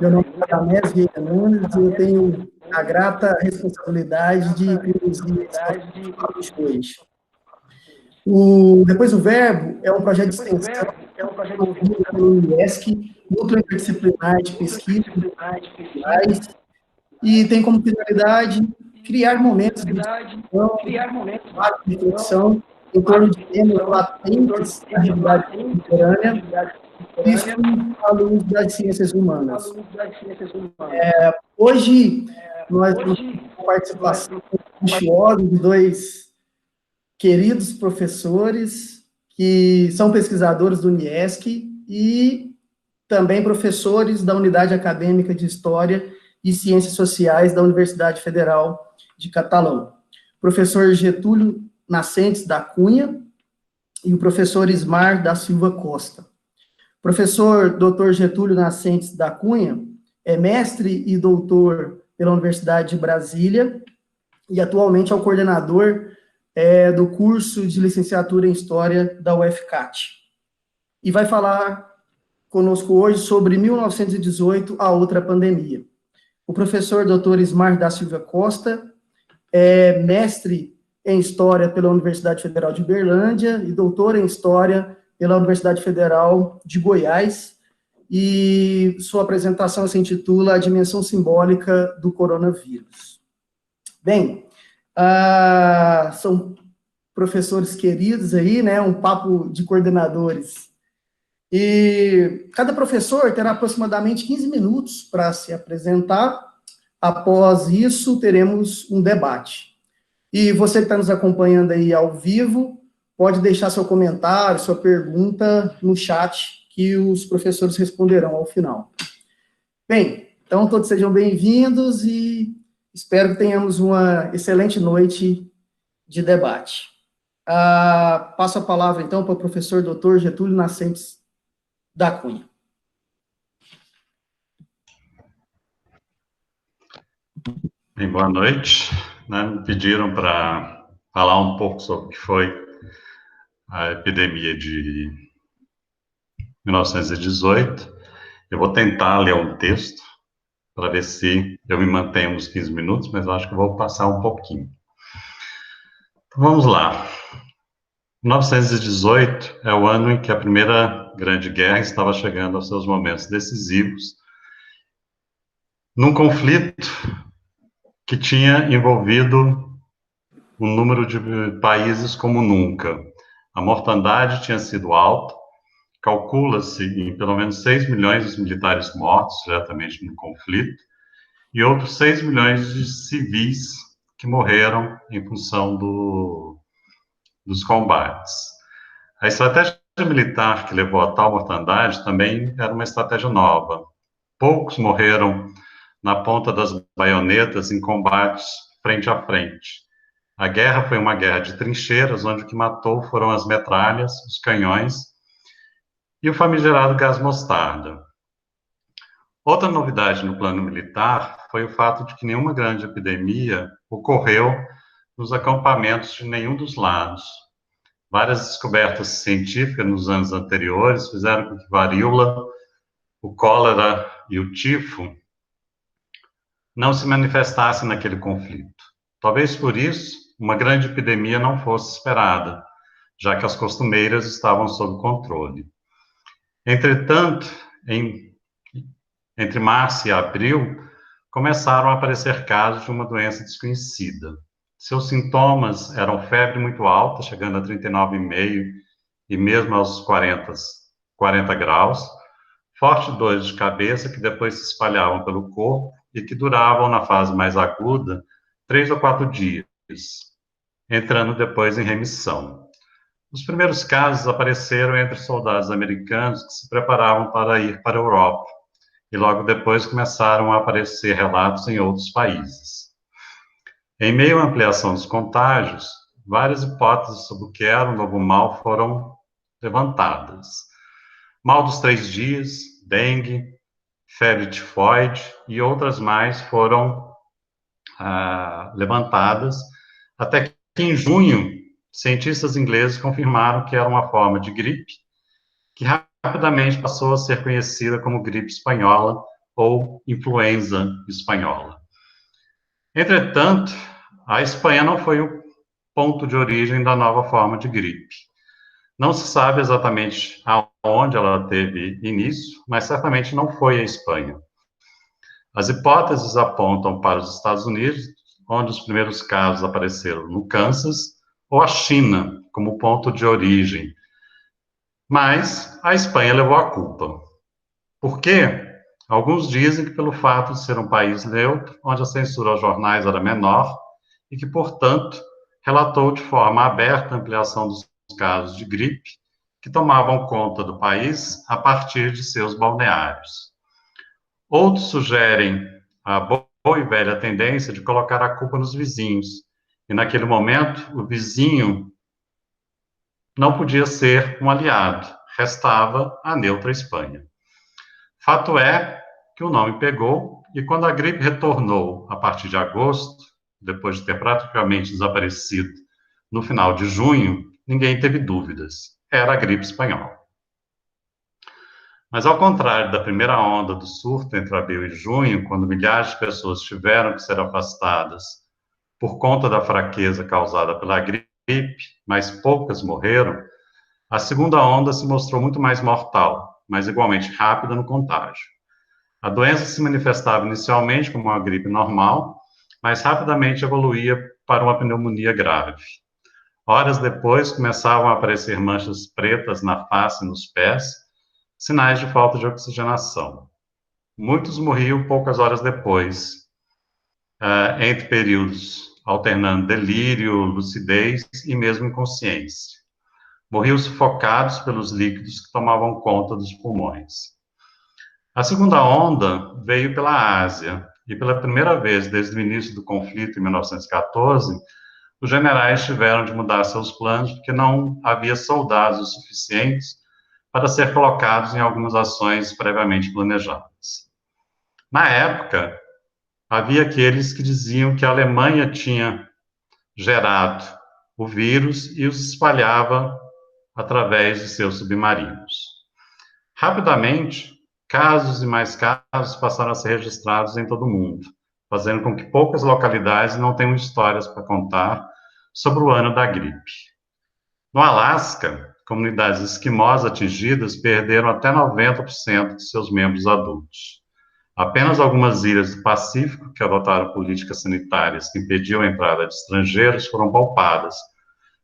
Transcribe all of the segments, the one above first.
Meu nome é Radamés Vieira Nunes e eu tenho a grata responsabilidade de conduzir esse nosso papo de hoje. Depois do Verbo é um projeto de extensão promovido pelo IESC, Núcleo Interdisciplinar de Pesquisa e tem como finalidade criar momentos de discussão, de reflexão em torno de temas latentes da realidade contemporânea, visto à luz das ciências humanas. Hoje, nós temos a participação luxuosa de dois queridos professores que são pesquisadores do UniESC e também professores da Unidade Acadêmica de História e Ciências Sociais da Universidade Federal de Catalão. O professor Getúlio Nascentes da Cunha e o professor Ismar da Silva Costa. O professor Dr. Getúlio Nascentes da Cunha é mestre e doutor pela Universidade de Brasília e atualmente é o coordenador do curso de licenciatura em História da UFCAT. E vai falar conosco hoje sobre 1918, a outra pandemia. O professor Dr. Ismar da Silva Costa é mestre em História pela Universidade Federal de Uberlândia e doutor em História pela Universidade Federal de Goiás, e sua apresentação se intitula A Dimensão Simbólica do Coronavírus. Bem, são professores queridos aí, né, um papo de coordenadores. E cada professor terá aproximadamente 15 minutos para se apresentar. Após isso, teremos um debate. E você que está nos acompanhando aí ao vivo, pode deixar seu comentário, sua pergunta no chat, que os professores responderão ao final. Bem, então todos sejam bem-vindos e espero que tenhamos uma excelente noite de debate. Passo a palavra, então, para o professor Dr. Getúlio Nascentes da Cunha. Bem, boa noite. Me pediram para falar um pouco sobre o que foi a epidemia de 1918. Eu vou tentar ler um texto para ver se eu me mantenho nos 15 minutos, mas eu acho que eu vou passar um pouquinho. Então, vamos lá. 1918 é o ano em que a Primeira Grande Guerra estava chegando aos seus momentos decisivos, num conflito que tinha envolvido um número de países como nunca. A mortandade tinha sido alta, calcula-se em pelo menos 6 milhões de militares mortos diretamente no conflito, e outros 6 milhões de civis que morreram em função dos combates. A estratégia militar que levou a tal mortandade também era uma estratégia nova. Poucos morreram na ponta das baionetas em combates frente a frente. A guerra foi uma guerra de trincheiras, onde o que matou foram as metralhas, os canhões e o famigerado gás mostarda. Outra novidade no plano militar foi o fato de que nenhuma grande epidemia ocorreu nos acampamentos de nenhum dos lados. Várias descobertas científicas nos anos anteriores fizeram com que varíola, o cólera e o tifo não se manifestassem naquele conflito. Talvez por isso, uma grande epidemia não fosse esperada, já que as costumeiras estavam sob controle. Entretanto, entre março e abril, começaram a aparecer casos de uma doença desconhecida. Seus sintomas eram febre muito alta, chegando a 39,5 e mesmo aos 40 graus, fortes dores de cabeça que depois se espalhavam pelo corpo e que duravam, na fase mais aguda, 3 ou 4 dias, entrando depois em remissão. Os primeiros casos apareceram entre soldados americanos que se preparavam para ir para a Europa, e logo depois começaram a aparecer relatos em outros países. Em meio à ampliação dos contágios, várias hipóteses sobre o que era o novo mal foram levantadas. Mal dos 3 dias, dengue, febre tifoide e outras mais foram levantadas, até que em junho, cientistas ingleses confirmaram que era uma forma de gripe, que rapidamente passou a ser conhecida como gripe espanhola, ou influenza espanhola. Entretanto, a Espanha não foi o ponto de origem da nova forma de gripe. Não se sabe exatamente aonde ela teve início, mas certamente não foi a Espanha. As hipóteses apontam para os Estados Unidos, onde os primeiros casos apareceram no Kansas, ou a China, como ponto de origem. Mas a Espanha levou a culpa. Por quê? Alguns dizem que pelo fato de ser um país neutro, onde a censura aos jornais era menor, e que, portanto, relatou de forma aberta a ampliação dos casos de gripe, que tomavam conta do país a partir de seus balneários. Outros sugerem a boa e velha tendência de colocar a culpa nos vizinhos, e naquele momento o vizinho não podia ser um aliado, restava a neutra Espanha. Fato é que o nome pegou, e quando a gripe retornou a partir de agosto, depois de ter praticamente desaparecido no final de junho, ninguém teve dúvidas, era a gripe espanhola. Mas ao contrário da primeira onda do surto entre abril e junho, quando milhares de pessoas tiveram que ser afastadas por conta da fraqueza causada pela gripe, mas poucas morreram, a segunda onda se mostrou muito mais mortal, mas igualmente rápida no contágio. A doença se manifestava inicialmente como uma gripe normal, mas rapidamente evoluía para uma pneumonia grave. Horas depois, começavam a aparecer manchas pretas na face e nos pés, sinais de falta de oxigenação. Muitos morriam poucas horas depois, entre períodos alternando delírio, lucidez e mesmo inconsciência. Morriam sufocados pelos líquidos que tomavam conta dos pulmões. A segunda onda veio pela Ásia, e pela primeira vez desde o início do conflito, em 1914, os generais tiveram de mudar seus planos, porque não havia soldados o suficientes para ser colocados em algumas ações previamente planejadas. Na época, havia aqueles que diziam que a Alemanha tinha gerado o vírus e os espalhava através de seus submarinos. Rapidamente, casos e mais casos passaram a ser registrados em todo o mundo, fazendo com que poucas localidades não tenham histórias para contar sobre o ano da gripe. No Alasca, comunidades esquimós atingidas perderam até 90% de seus membros adultos. Apenas algumas ilhas do Pacífico, que adotaram políticas sanitárias que impediam a entrada de estrangeiros, foram poupadas,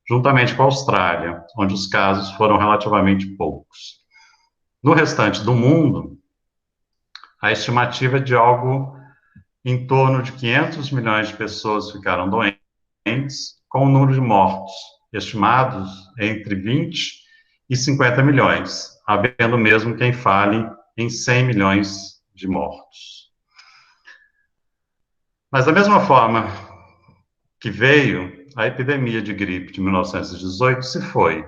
juntamente com a Austrália, onde os casos foram relativamente poucos. No restante do mundo, a estimativa é de algo em torno de 500 milhões de pessoas ficaram doentes, com o número de mortos estimados entre 20 e 50 milhões, havendo mesmo quem fale em 100 milhões de mortos. Mas da mesma forma que veio, a epidemia de gripe de 1918 se foi.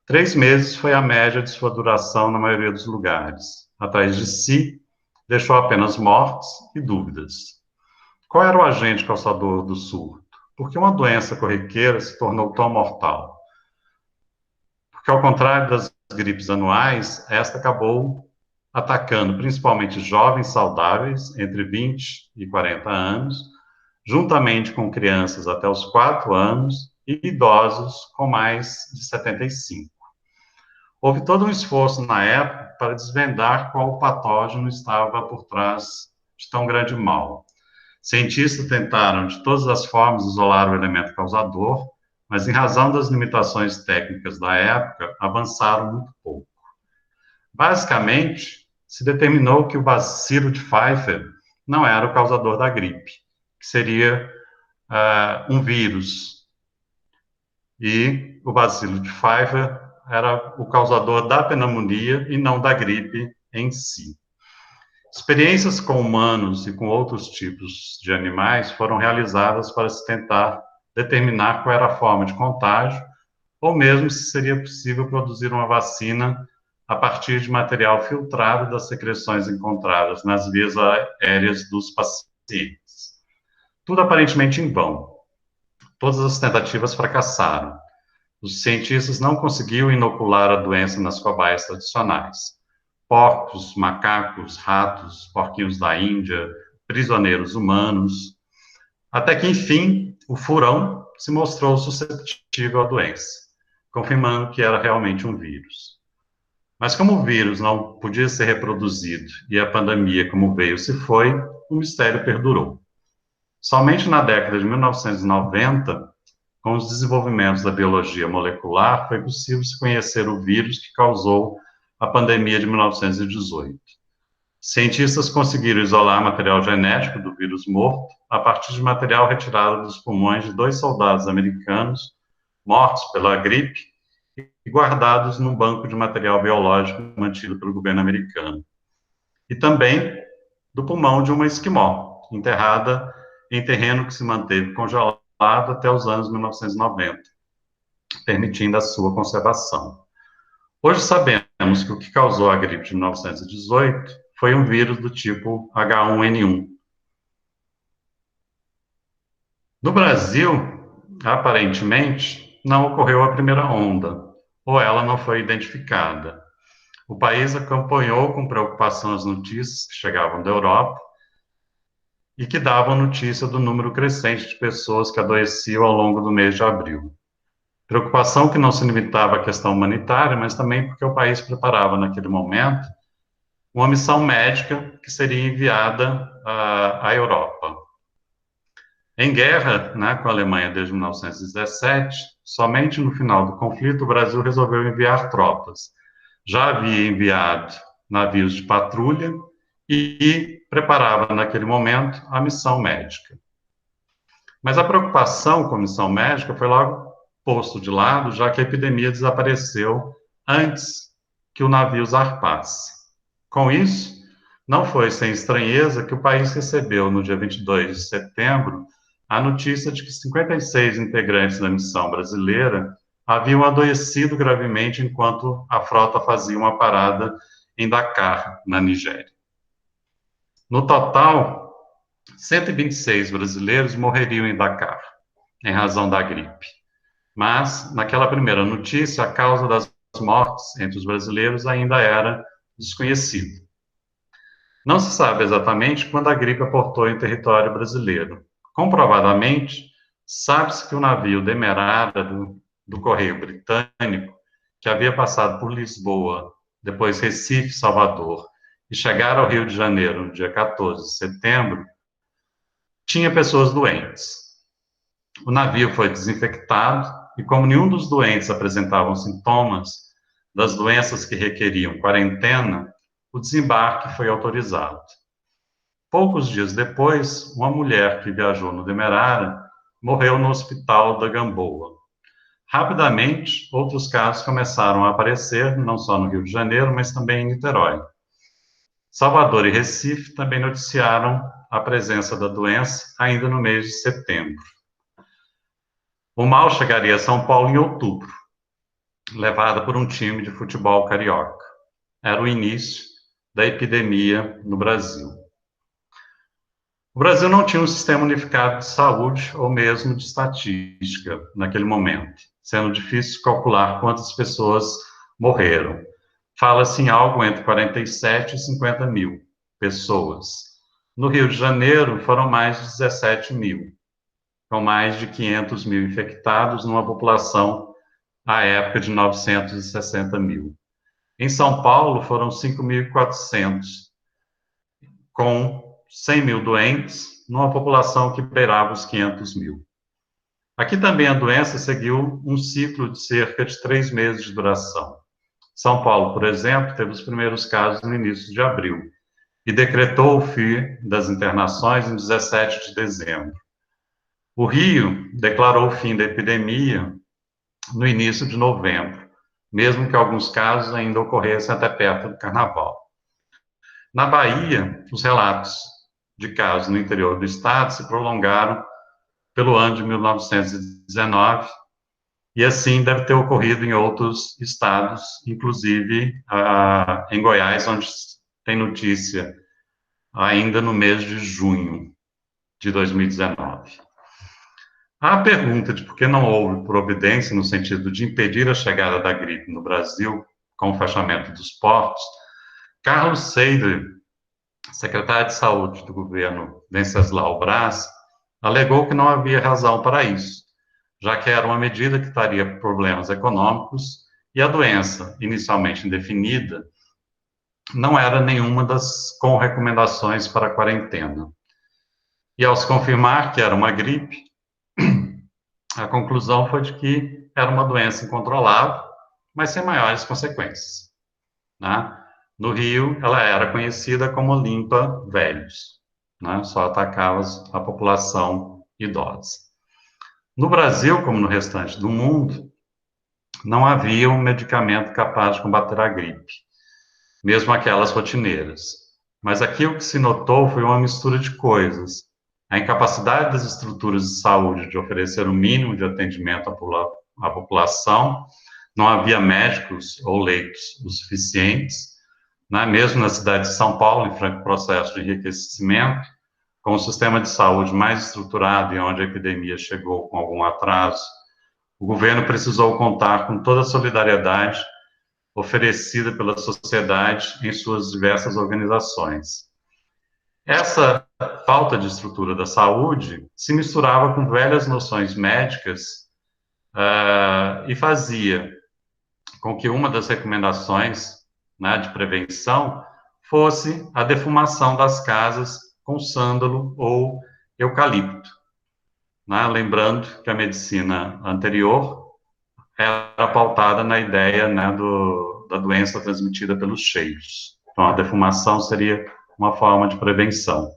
3 meses foi a média de sua duração na maioria dos lugares. Atrás de si, deixou apenas mortes e dúvidas. Qual era o agente causador do surto? Por que uma doença corriqueira se tornou tão mortal? Porque, ao contrário das gripes anuais, esta acabou atacando principalmente jovens saudáveis, entre 20 e 40 anos, juntamente com crianças até os 4 anos e idosos com mais de 75. Houve todo um esforço na época para desvendar qual patógeno estava por trás de tão grande mal. Cientistas tentaram, de todas as formas, isolar o elemento causador, mas, em razão das limitações técnicas da época, avançaram muito pouco. Basicamente, se determinou que o bacilo de Pfeiffer não era o causador da gripe, que seria um vírus. E o bacilo de Pfeiffer era o causador da pneumonia e não da gripe em si. Experiências com humanos e com outros tipos de animais foram realizadas para se tentar determinar qual era a forma de contágio, ou mesmo se seria possível produzir uma vacina a partir de material filtrado das secreções encontradas nas vias aéreas dos pacientes. Tudo aparentemente em vão. Todas as tentativas fracassaram. Os cientistas não conseguiam inocular a doença nas cobaias tradicionais. porcos, macacos, ratos, porquinhos da Índia, prisioneiros humanos, até que, enfim, o furão se mostrou suscetível à doença, confirmando que era realmente um vírus. Mas como o vírus não podia ser reproduzido e a pandemia, como veio, se foi, o mistério perdurou. Somente na década de 1990, com os desenvolvimentos da biologia molecular, foi possível se conhecer o vírus que causou a pandemia de 1918. Cientistas conseguiram isolar material genético do vírus morto a partir de material retirado dos pulmões de 2 soldados americanos mortos pela gripe e guardados num banco de material biológico mantido pelo governo americano. E também do pulmão de uma esquimó, enterrada em terreno que se manteve congelado até os anos 1990, permitindo a sua conservação. Hoje sabemos que o que causou a gripe de 1918 foi um vírus do tipo H1N1. No Brasil, aparentemente, não ocorreu a primeira onda, ou ela não foi identificada. O país acompanhou com preocupação as notícias que chegavam da Europa e que davam notícia do número crescente de pessoas que adoeciam ao longo do mês de abril. Preocupação que não se limitava à questão humanitária, mas também porque o país preparava, naquele momento, uma missão médica que seria enviada à Europa. Em guerra, né, com a Alemanha desde 1917, somente no final do conflito o Brasil resolveu enviar tropas. Já havia enviado navios de patrulha e preparava, naquele momento, a missão médica. Mas a preocupação com a missão médica foi logo posto de lado, já que a epidemia desapareceu antes que o navio zarpasse. Com isso, não foi sem estranheza que o país recebeu, no dia 22 de setembro, a notícia de que 56 integrantes da missão brasileira haviam adoecido gravemente enquanto a frota fazia uma parada em Dakar, na Nigéria. No total, 126 brasileiros morreriam em Dakar, em razão da gripe. Mas, naquela primeira notícia, a causa das mortes entre os brasileiros ainda era desconhecida. Não se sabe exatamente quando a gripe aportou em território brasileiro. Comprovadamente, sabe-se que o navio Demerara do Correio Britânico, que havia passado por Lisboa, depois Recife, Salvador, e chegar ao Rio de Janeiro no dia 14 de setembro, tinha pessoas doentes. O navio foi desinfectado e, como nenhum dos doentes apresentavam sintomas das doenças que requeriam quarentena, o desembarque foi autorizado. Poucos dias depois, uma mulher que viajou no Demerara morreu no hospital da Gamboa. Rapidamente, outros casos começaram a aparecer, não só no Rio de Janeiro, mas também em Niterói. Salvador e Recife também noticiaram a presença da doença ainda no mês de setembro. O mal chegaria a São Paulo em outubro, levada por um time de futebol carioca. Era o início da epidemia no Brasil. O Brasil não tinha um sistema unificado de saúde ou mesmo de estatística naquele momento, sendo difícil calcular quantas pessoas morreram. Fala-se em algo entre 47 e 50 mil pessoas. No Rio de Janeiro, foram mais de 17 mil, com mais de 500 mil infectados, numa população, à época, de 960 mil. Em São Paulo, foram 5.400, com 100 mil doentes, numa população que beirava os 500 mil. Aqui também a doença seguiu um ciclo de cerca de 3 meses de duração. São Paulo, por exemplo, teve os primeiros casos no início de abril e decretou o fim das internações em 17 de dezembro. O Rio declarou o fim da epidemia no início de novembro, mesmo que alguns casos ainda ocorressem até perto do Carnaval. Na Bahia, os relatos de casos no interior do estado se prolongaram pelo ano de 1919, e assim deve ter ocorrido em outros estados, inclusive em Goiás, onde tem notícia ainda no mês de junho de 2019. A pergunta de por que não houve providência no sentido de impedir a chegada da gripe no Brasil com o fechamento dos portos Carlos Seidler, secretário de Saúde do governo Venceslau Braz, alegou que não havia razão para isso, já que era uma medida que traria problemas econômicos e a doença, inicialmente indefinida, não era nenhuma das com recomendações para quarentena. E ao se confirmar que era uma gripe, a conclusão foi de que era uma doença incontrolável, mas sem maiores consequências, né? No Rio, ela era conhecida como limpa velhos, né? Só atacava a população idosa. No Brasil, como no restante do mundo, não havia um medicamento capaz de combater a gripe, mesmo aquelas rotineiras. Mas aqui o que se notou foi uma mistura de coisas. A incapacidade das estruturas de saúde de oferecer o mínimo de atendimento à população, não havia médicos ou leitos o suficientes, né? Mesmo na cidade de São Paulo, em franco processo de enriquecimento, com o sistema de saúde mais estruturado e onde a epidemia chegou com algum atraso, o governo precisou contar com toda a solidariedade oferecida pela sociedade em suas diversas organizações. Essa falta de estrutura da saúde se misturava com velhas noções médicas e fazia com que uma das recomendações, né, de prevenção fosse a defumação das casas com sândalo ou eucalipto, né? Lembrando que a medicina anterior era pautada na ideia, né, da doença transmitida pelos cheiros. Então, a defumação seria uma forma de prevenção.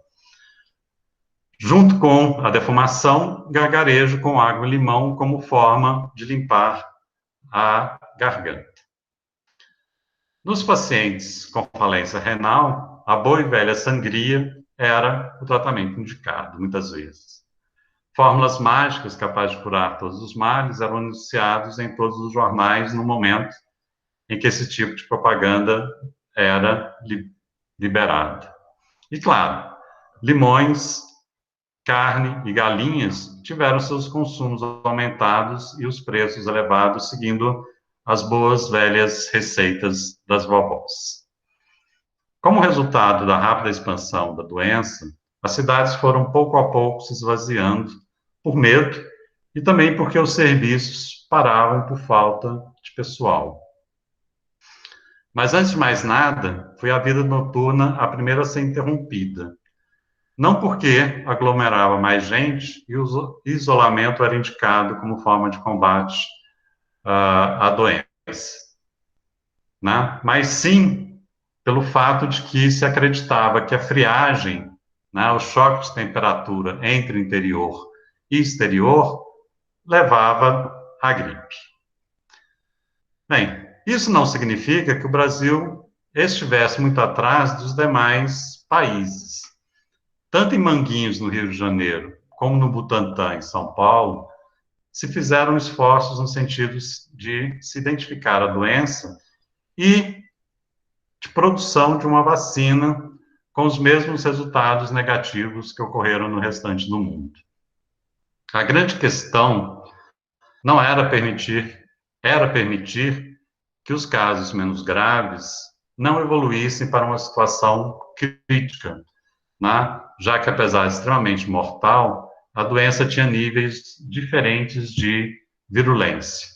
Junto com a defumação, gargarejo com água e limão como forma de limpar a garganta. Nos pacientes com falência renal, a boa e velha sangria era o tratamento indicado, muitas vezes. Fórmulas mágicas capazes de curar todos os males eram anunciados em todos os jornais no momento em que esse tipo de propaganda era liberado. E, claro, limões, carne e galinhas tiveram seus consumos aumentados e os preços elevados, seguindo as boas velhas receitas das vovós. Como resultado da rápida expansão da doença, as cidades foram pouco a pouco se esvaziando por medo e também porque os serviços paravam por falta de pessoal. Mas antes de mais nada, foi a vida noturna a primeira a ser interrompida. Não porque aglomerava mais gente e o isolamento era indicado como forma de combate à doença, né? Mas sim pelo fato de que se acreditava que a friagem, né, o choque de temperatura entre interior e exterior, levava à gripe. Bem, isso não significa que o Brasil estivesse muito atrás dos demais países. Tanto em Manguinhos, no Rio de Janeiro, como no Butantã, em São Paulo, se fizeram esforços no sentido de se identificar a doença e de produção de uma vacina com os mesmos resultados negativos que ocorreram no restante do mundo. A grande questão não era permitir que os casos menos graves não evoluíssem para uma situação crítica, né? Já que, apesar de extremamente mortal, a doença tinha níveis diferentes de virulência.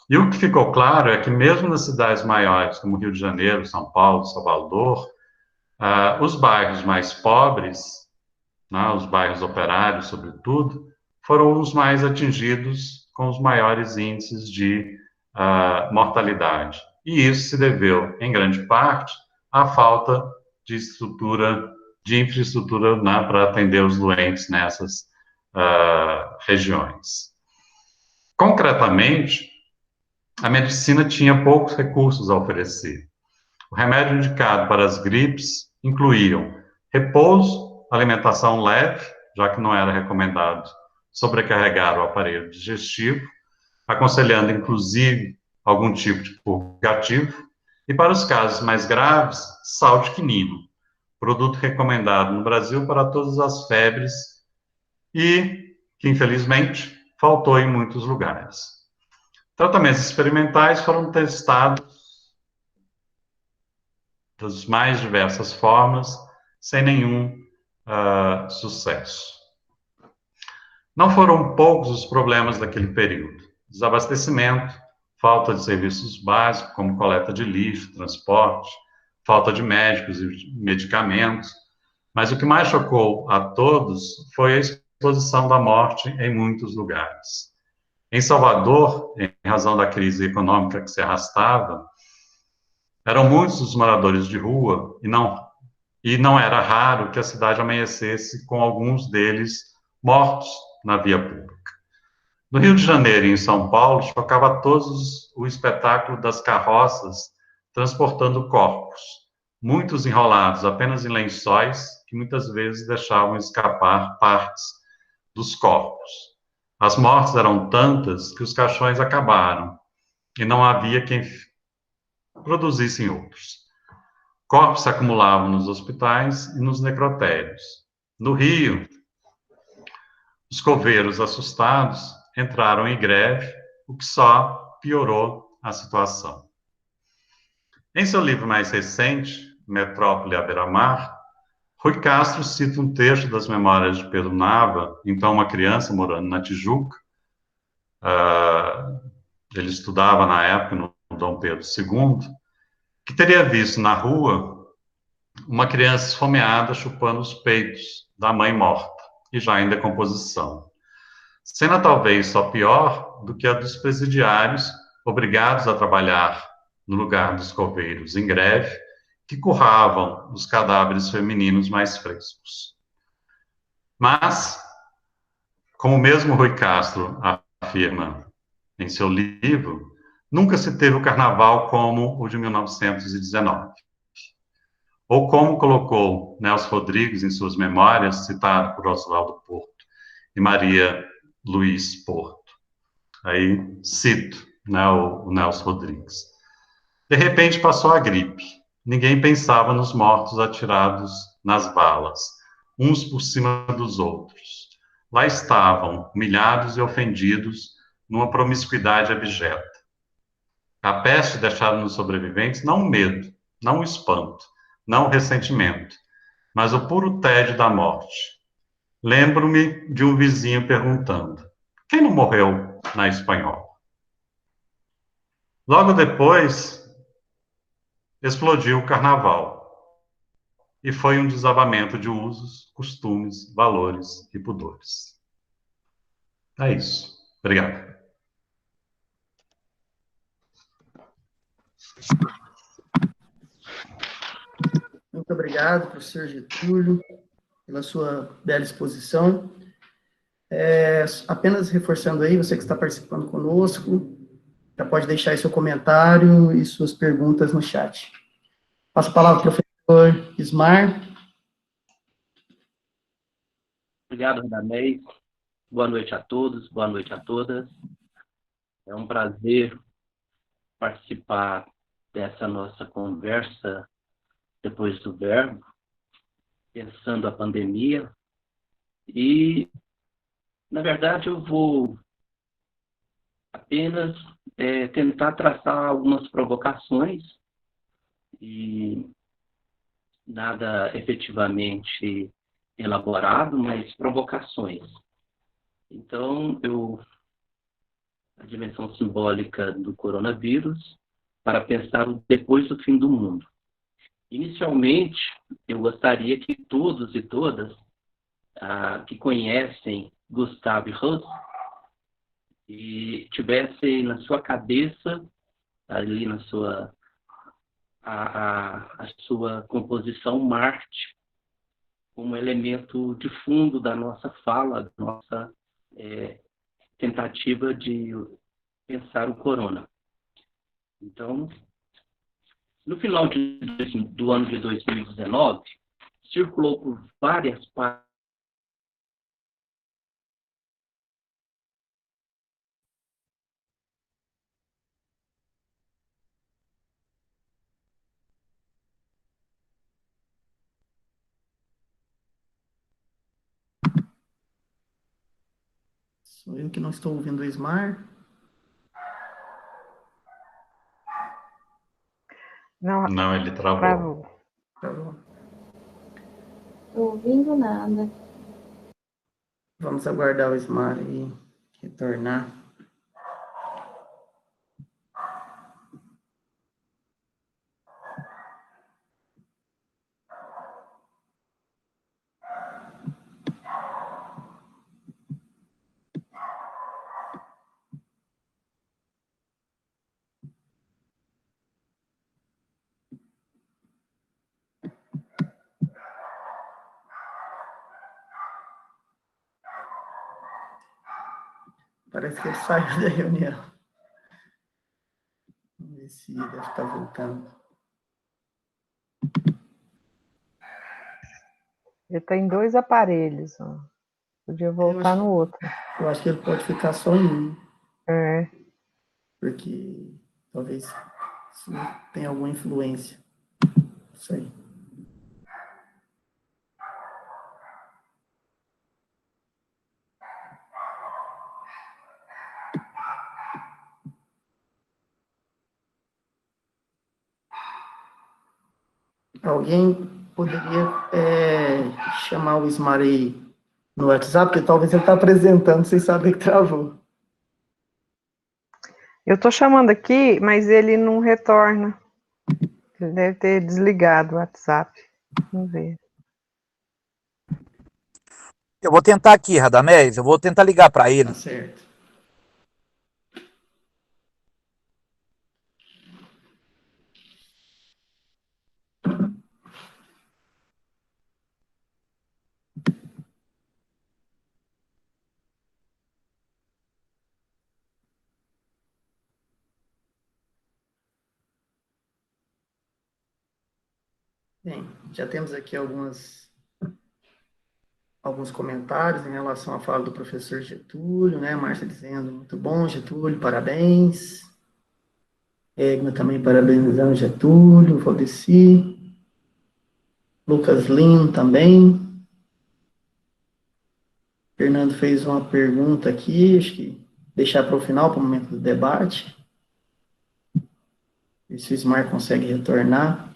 E o que ficou claro é que, mesmo nas cidades maiores, como Rio de Janeiro, São Paulo, Salvador, os bairros mais pobres, né, os bairros operários, sobretudo, foram os mais atingidos com os maiores índices de mortalidade. E isso se deveu, em grande parte, à falta de infraestrutura, né, para atender os doentes nessas regiões. Concretamente, a medicina tinha poucos recursos a oferecer. O remédio indicado para as gripes incluíam repouso, alimentação leve, já que não era recomendado sobrecarregar o aparelho digestivo, aconselhando inclusive algum tipo de purgativo, e para os casos mais graves, sal de quinino, produto recomendado no Brasil para todas as febres e que, infelizmente, faltou em muitos lugares. Tratamentos experimentais foram testados das mais diversas formas, sem nenhum sucesso. Não foram poucos os problemas daquele período. Desabastecimento, falta de serviços básicos, como coleta de lixo, transporte, falta de médicos e medicamentos. Mas o que mais chocou a todos foi a exposição da morte em muitos lugares. Em Salvador, em razão da crise econômica que se arrastava, eram muitos os moradores de rua e não era raro que a cidade amanhecesse com alguns deles mortos na via pública. No Rio de Janeiro e em São Paulo, chocava a todos o espetáculo das carroças transportando corpos, muitos enrolados apenas em lençóis, que muitas vezes deixavam escapar partes dos corpos. As mortes eram tantas que os caixões acabaram e não havia quem produzisse outros. Corpos se acumulavam nos hospitais e nos necrotérios. No Rio, os coveiros assustados entraram em greve, o que só piorou a situação. Em seu livro mais recente, Metrópole à Beira-Mar, Rui Castro cita um trecho das memórias de Pedro Nava, então uma criança morando na Tijuca. Ele estudava na época no Dom Pedro II, que teria visto na rua uma criança esfomeada chupando os peitos da mãe morta e já em decomposição. Cena talvez só pior do que a dos presidiários obrigados a trabalhar no lugar dos coveiros em greve, que curravam os cadáveres femininos mais frescos. Mas, como mesmo Rui Castro afirma em seu livro, nunca se teve o carnaval como o de 1919. Ou como colocou Nelson Rodrigues em suas memórias, citado por Oswaldo Porto e Maria Luiz Porto. Aí cito, né, o Nelson Rodrigues. De repente passou a gripe. Ninguém pensava nos mortos atirados nas balas, uns por cima dos outros. Lá estavam, humilhados e ofendidos, numa promiscuidade abjeta. A peste deixava nos sobreviventes não o medo, não o espanto, não o ressentimento, mas o puro tédio da morte. Lembro-me de um vizinho perguntando: quem não morreu na Espanhola? Logo depois, explodiu o carnaval. E foi um desabamento de usos, costumes, valores e pudores. É isso. Obrigado. Muito obrigado, professor Getúlio, pela sua bela exposição. Apenas reforçando aí, você que está participando conosco, já pode deixar aí seu comentário e suas perguntas no chat. Passo a palavra para o professor Ismar. Obrigado, Radamés. Boa noite a todos, boa noite a todas. É um prazer participar dessa nossa conversa depois do verbo, pensando a pandemia. E, na verdade, eu vou apenas tentar traçar algumas provocações e nada efetivamente elaborado, mas provocações. Então, a dimensão simbólica do coronavírus para pensar o depois do fim do mundo. Inicialmente, eu gostaria que todos e todas que conhecem Gustave Roussel e tivessem na sua cabeça, ali na sua a sua composição Marte, como elemento de fundo da nossa fala, da nossa tentativa de pensar o corona. Então, no final do ano de 2019, circulou por várias partes Sou eu que não estou ouvindo o Ismar. Não, ele travou. Travou. Tô ouvindo nada. Vamos aguardar o Ismar aí retornar. Parece que ele saiu da reunião. Vamos ver se ele deve estar voltando. Ele está em 2 aparelhos, ó. Podia voltar no outro. Eu acho que ele pode ficar só em um, É. porque talvez isso tenha alguma influência. Isso aí. Alguém poderia chamar o Ismar aí no WhatsApp, porque talvez ele está apresentando sem saber que travou. Eu estou chamando aqui, mas ele não retorna. Ele deve ter desligado o WhatsApp. Vamos ver. Eu vou tentar aqui, Radamés, eu vou tentar ligar para ele. Tá certo. Bem, já temos aqui alguns comentários em relação à fala do professor Getúlio, né? Márcia dizendo, muito bom, Getúlio, parabéns. Egna também parabenizando Getúlio, Valdeci. Lucas Lino também. Fernando fez uma pergunta aqui, acho que deixar para o final, para o momento do debate. Ver se o Ismar consegue retornar.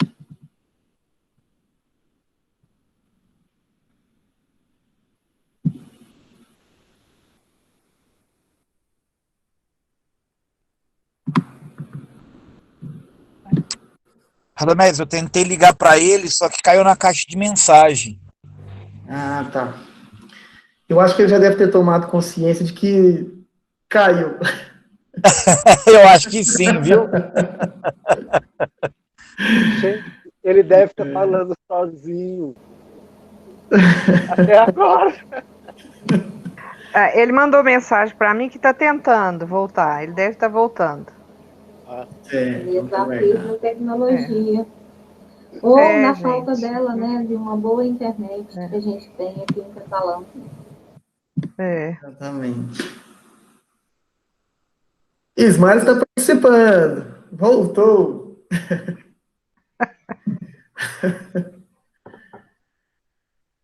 Radamés, eu tentei ligar para ele, só que caiu na caixa de mensagem. Ah, tá. Eu acho que ele já deve ter tomado consciência de que caiu. Eu acho que sim, viu? Gente, ele deve estar falando sozinho. Até agora. Ele mandou mensagem para mim que está tentando voltar. Ele deve estar voltando. Desafios da tecnologia. Ou na falta dela, né? De uma boa internet que a gente tem aqui em Catalão. Exatamente. Ismar está participando. Voltou.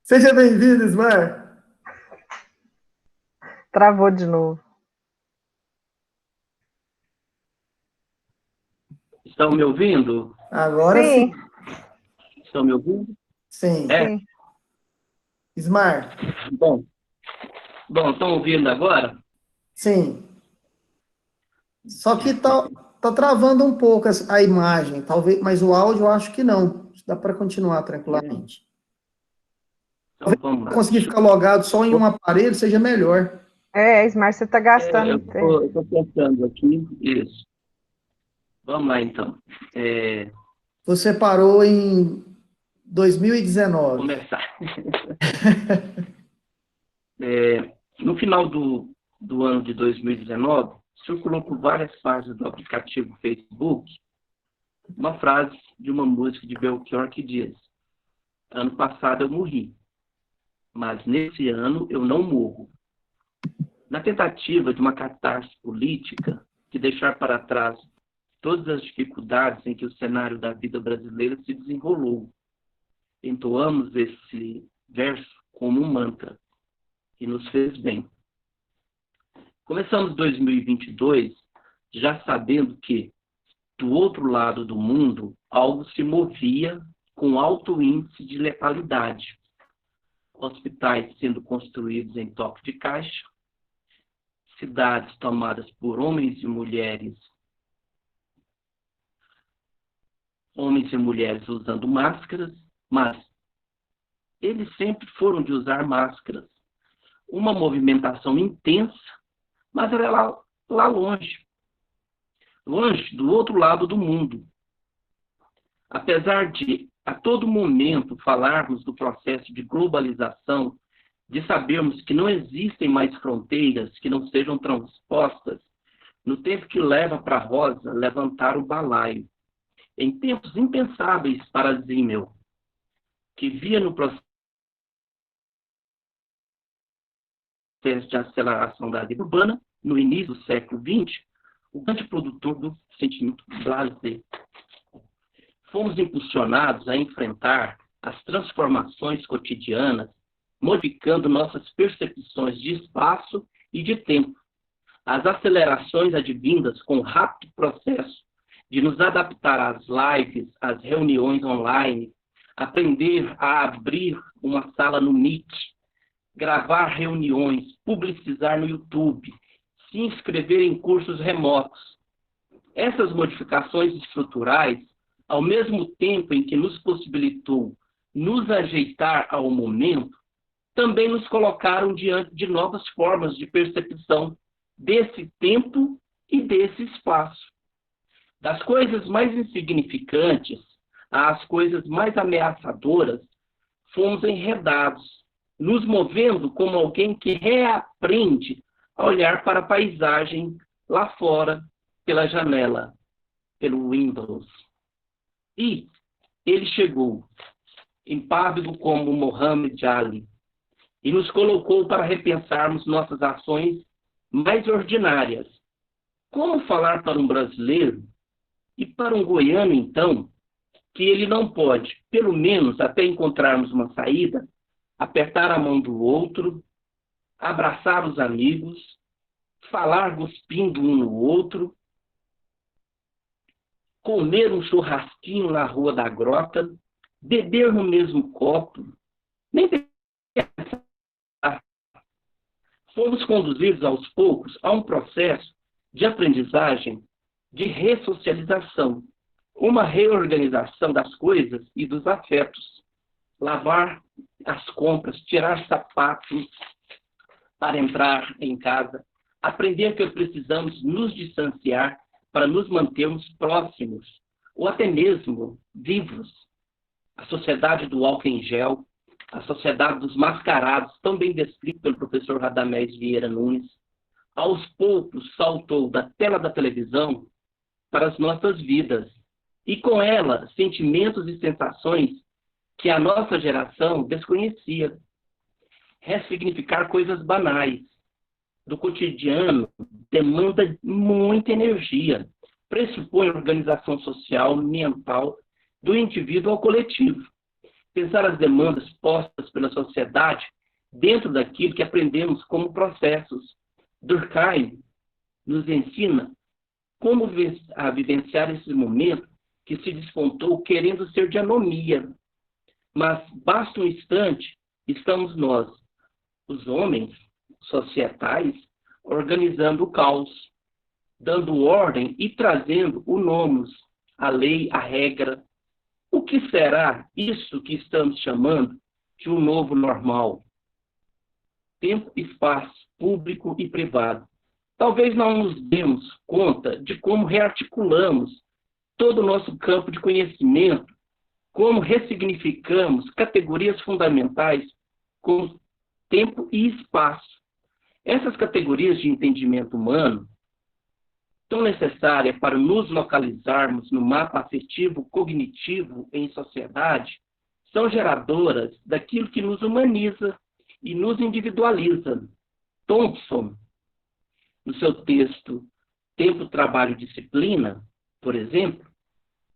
Seja bem-vindo, Ismar. Travou de novo. Estão me ouvindo? Agora sim. Estão me ouvindo? Sim. Sim. Ismar. Bom, estão ouvindo agora? Sim. Só que tá travando um pouco a imagem, talvez, mas o áudio eu acho que não. Dá para continuar tranquilamente. Então, vamos lá. Se conseguir ficar logado só em um aparelho, seja melhor. Ismar, você está gastando Eu estou pensando aqui, isso. Vamos lá, então. Você parou em 2019. Vou começar. No final do ano de 2019, circulou por várias páginas do aplicativo Facebook uma frase de uma música de Belchior que diz: ano passado eu morri, mas nesse ano eu não morro. Na tentativa de uma catarse política de deixar para trás todas as dificuldades em que o cenário da vida brasileira se desenrolou, entoamos esse verso como um mantra, e nos fez bem. Começamos 2022 já sabendo que, do outro lado do mundo, algo se movia com alto índice de letalidade, hospitais sendo construídos em toque de caixa, cidades tomadas por homens e mulheres usando máscaras, mas eles sempre foram de usar máscaras. Uma movimentação intensa, mas era lá longe do outro lado do mundo. Apesar de, a todo momento, falarmos do processo de globalização, de sabermos que não existem mais fronteiras que não sejam transpostas, no tempo que leva para Rosa levantar o balaio, em tempos impensáveis para Zimmel, que via no processo de aceleração da vida urbana, no início do século XX, o grande produtor do sentimento blasé. Fomos impulsionados a enfrentar as transformações cotidianas, modificando nossas percepções de espaço e de tempo. As acelerações advindas com o rápido processo de nos adaptar às lives, às reuniões online, aprender a abrir uma sala no Meet, gravar reuniões, publicizar no YouTube, se inscrever em cursos remotos. Essas modificações estruturais, ao mesmo tempo em que nos possibilitou nos ajeitar ao momento, também nos colocaram diante de novas formas de percepção desse tempo e desse espaço. Das coisas mais insignificantes às coisas mais ameaçadoras, fomos enredados, nos movendo como alguém que reaprende a olhar para a paisagem lá fora, pela janela, pelo Windows. E ele chegou, impávido como Mohamed Ali, e nos colocou para repensarmos nossas ações mais ordinárias. Como falar para um brasileiro e para um goiano, então, que ele não pode, pelo menos até encontrarmos uma saída, apertar a mão do outro, abraçar os amigos, falar cuspindo um no outro, comer um churrasquinho na Rua da Grota, beber no mesmo copo, nem pensar. Fomos conduzidos aos poucos a um processo de aprendizagem, de ressocialização, uma reorganização das coisas e dos afetos, lavar as compras, tirar sapatos para entrar em casa, aprender que precisamos nos distanciar para nos mantermos próximos, ou até mesmo vivos. A sociedade do álcool em gel, a sociedade dos mascarados, tão bem descrito pelo professor Radamés Vieira Nunes, aos poucos saltou da tela da televisão para as nossas vidas, e com ela sentimentos e sensações que a nossa geração desconhecia. Ressignificar coisas banais do cotidiano demanda muita energia, pressupõe organização social, mental, do indivíduo ao coletivo. Pensar as demandas postas pela sociedade dentro daquilo que aprendemos como processos. Durkheim nos ensina como a vivenciar esse momento que se despontou querendo ser de anomia. Mas basta um instante, estamos nós, os homens societais, organizando o caos, dando ordem e trazendo o nomos, a lei, a regra. O que será isso que estamos chamando de um novo normal? Tempo, espaço, público e privado. Talvez não nos demos conta de como rearticulamos todo o nosso campo de conhecimento, como ressignificamos categorias fundamentais como tempo e espaço. Essas categorias de entendimento humano, tão necessárias para nos localizarmos no mapa afetivo cognitivo em sociedade, são geradoras daquilo que nos humaniza e nos individualiza. Thompson, no seu texto Tempo, Trabalho e Disciplina, por exemplo,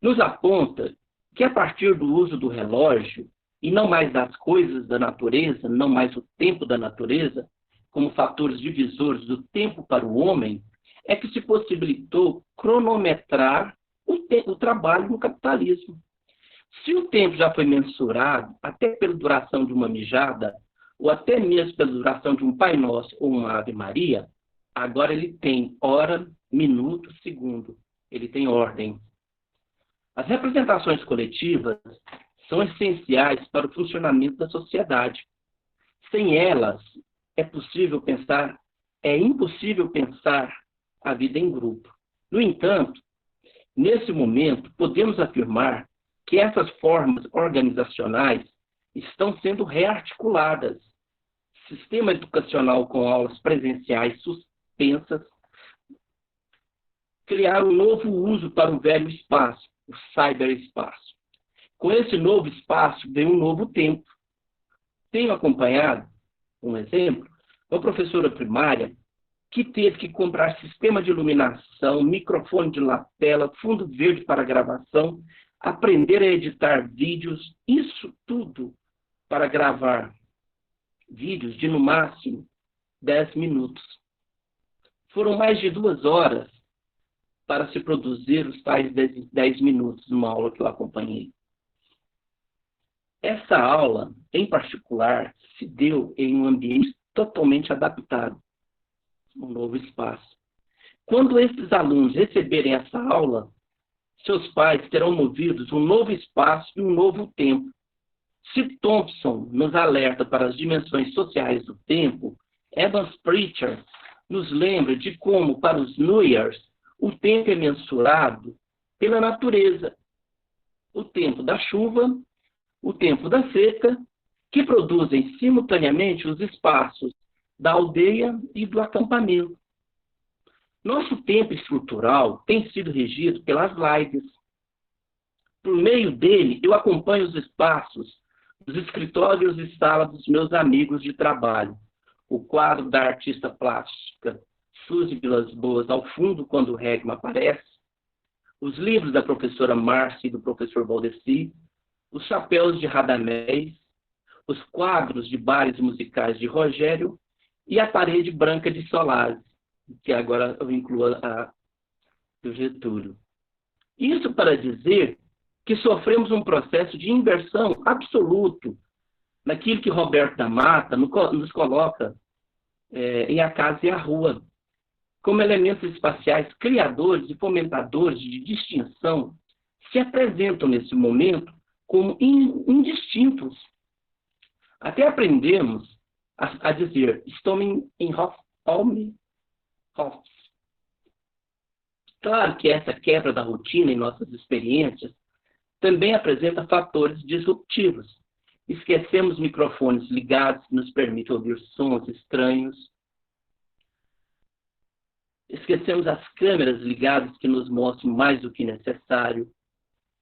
nos aponta que a partir do uso do relógio, e não mais das coisas da natureza, não mais o tempo da natureza, como fatores divisores do tempo para o homem, é que se possibilitou cronometrar o trabalho no capitalismo. Se o tempo já foi mensurado, até pela duração de uma mijada, ou até mesmo pela duração de um Pai Nosso ou uma Ave Maria, agora ele tem hora, minuto, segundo. Ele tem ordem. As representações coletivas são essenciais para o funcionamento da sociedade. Sem elas, é impossível pensar a vida em grupo. No entanto, nesse momento, podemos afirmar que essas formas organizacionais estão sendo rearticuladas. Sistema educacional com aulas presenciais suspensas, criar um novo uso para o velho espaço, o cyberespaço. Com esse novo espaço vem um novo tempo. Tenho acompanhado, um exemplo, uma professora primária que teve que comprar sistema de iluminação, microfone de lapela, fundo verde para gravação, aprender a editar vídeos, isso tudo para gravar vídeos de, no máximo, 10 minutos. Foram mais de 2 horas para se produzir os tais 10 minutos numa aula que eu acompanhei. Essa aula, em particular, se deu em um ambiente totalmente adaptado, um novo espaço. Quando esses alunos receberem essa aula, seus pais terão movidos um novo espaço e um novo tempo. Se Thompson nos alerta para as dimensões sociais do tempo, Evans Pritchard nos lembra de como, para os Nuyers, o tempo é mensurado pela natureza. O tempo da chuva, o tempo da seca, que produzem simultaneamente os espaços da aldeia e do acampamento. Nosso tempo estrutural tem sido regido pelas lives. Por meio dele, eu acompanho os espaços dos escritórios e salas dos meus amigos de trabalho. O quadro da artista plástica Suzy Vilas Boas ao fundo quando o Regma aparece, os livros da professora Márcia e do professor Valdeci, os chapéus de Radamés, os quadros de bares musicais de Rogério e a parede branca de Solazzi, que agora eu incluo a do Getúlio. Isso para dizer que sofremos um processo de inversão absoluto naquilo que Roberto da Mata nos coloca em A Casa e a Rua, como elementos espaciais criadores e fomentadores de distinção, se apresentam nesse momento como indistintos. Até aprendemos a dizer, estou em Hofs. Claro que essa quebra da rotina em nossas experiências também apresenta fatores disruptivos. Esquecemos microfones ligados que nos permitem ouvir sons estranhos. Esquecemos as câmeras ligadas que nos mostram mais do que necessário.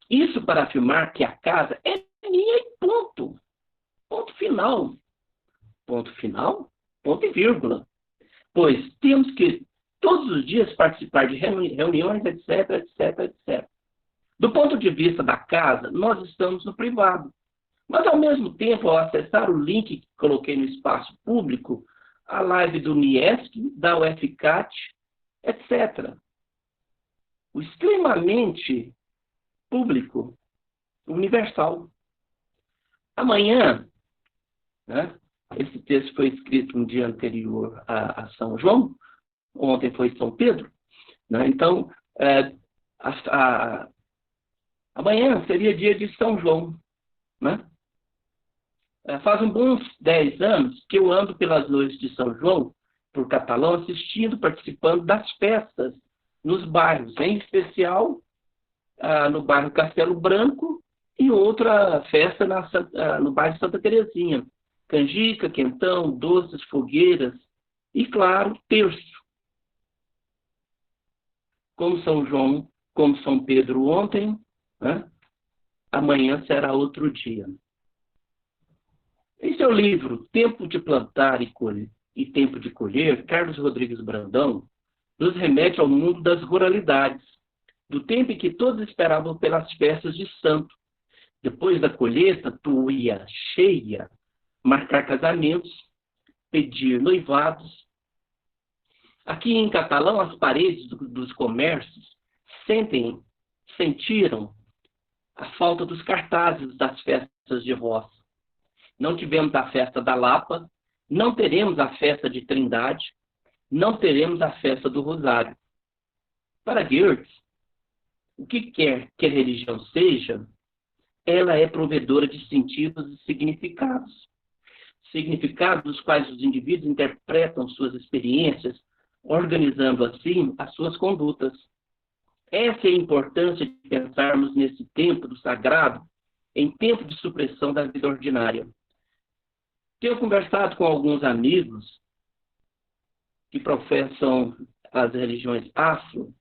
Isso para afirmar que a casa é minha e ponto. Ponto final. Ponto final? Ponto e vírgula. Pois temos que todos os dias participar de reuniões, etc, etc, etc. Do ponto de vista da casa, nós estamos no privado. Mas, ao mesmo tempo, ao acessar o link que coloquei no espaço público, a live do NIESC, da UFCAT, etc. O extremamente público, universal. Amanhã, né, esse texto foi escrito um dia anterior a São João, ontem foi São Pedro, né, então, amanhã seria dia de São João, né? Faz uns bons 10 anos que eu ando pelas noites de São João, por Catalão, assistindo, participando das festas nos bairros, em especial no bairro Castelo Branco e outra festa no bairro Santa Terezinha. Canjica, quentão, doces, fogueiras e, claro, terço. Como São João, como São Pedro ontem, né? Amanhã será outro dia. Em seu livro Tempo de Plantar e Tempo de Colher, Carlos Rodrigues Brandão nos remete ao mundo das ruralidades, do tempo em que todos esperavam pelas festas de santo. Depois da colheita, tu ia cheia, marcar casamentos, pedir noivados. Aqui em Catalão, as paredes dos comércios sentiram a falta dos cartazes das festas de roça. Não tivemos a festa da Lapa, não teremos a festa de Trindade, não teremos a festa do Rosário. Para Goethe, o que quer que a religião seja, ela é provedora de sentidos e significados. Significados dos quais os indivíduos interpretam suas experiências, organizando assim as suas condutas. Essa é a importância de pensarmos nesse tempo do sagrado, em tempo de supressão da vida ordinária. Tenho conversado com alguns amigos que professam as religiões afro,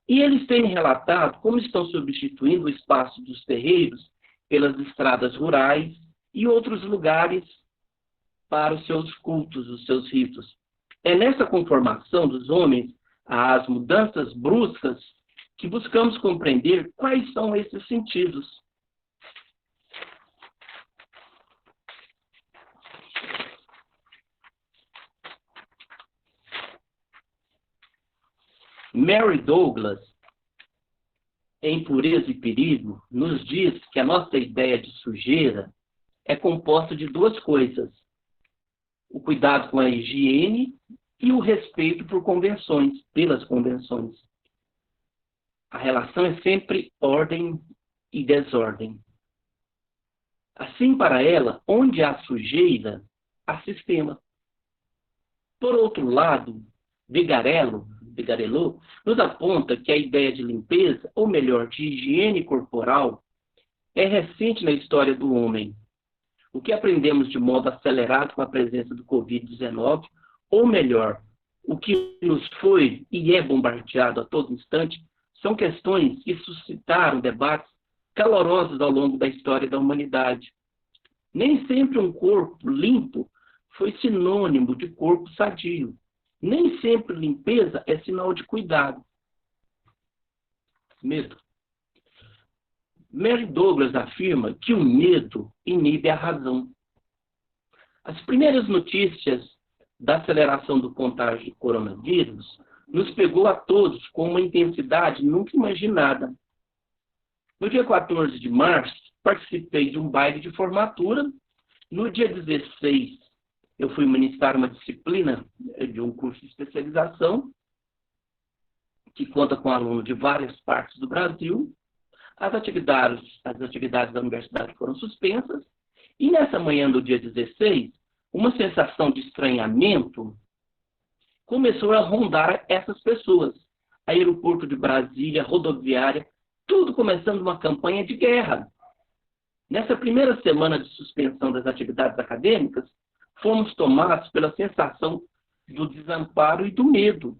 e eles têm relatado como estão substituindo o espaço dos terreiros pelas estradas rurais e outros lugares para os seus cultos, os seus ritos. É nessa conformação dos homens às mudanças bruscas que buscamos compreender quais são esses sentidos. Mary Douglas, em Pureza e Perigo, nos diz que a nossa ideia de sujeira é composta de duas coisas: o cuidado com a higiene e o respeito por convenções, pelas convenções. A relação é sempre ordem e desordem. Assim, para ela, onde há sujeira, há sistema. Por outro lado, Vigarello nos aponta que a ideia de limpeza, ou melhor, de higiene corporal, é recente na história do homem. O que aprendemos de modo acelerado com a presença do Covid-19, ou melhor, o que nos foi e é bombardeado a todo instante, são questões que suscitaram debates calorosos ao longo da história da humanidade. Nem sempre um corpo limpo foi sinônimo de corpo sadio. Nem sempre limpeza é sinal de cuidado. Medo. Mary Douglas afirma que o medo inibe a razão. As primeiras notícias da aceleração do contágio do coronavírus nos pegou a todos com uma intensidade nunca imaginada. No dia 14 de março, participei de um baile de formatura. No dia 16, eu fui ministrar uma disciplina de um curso de especialização que conta com alunos de várias partes do Brasil. As atividades da universidade foram suspensas e nessa manhã do dia 16, uma sensação de estranhamento começou a rondar essas pessoas. Aeroporto de Brasília, rodoviária, tudo começando uma campanha de guerra. Nessa primeira semana de suspensão das atividades acadêmicas, fomos tomados pela sensação do desamparo e do medo.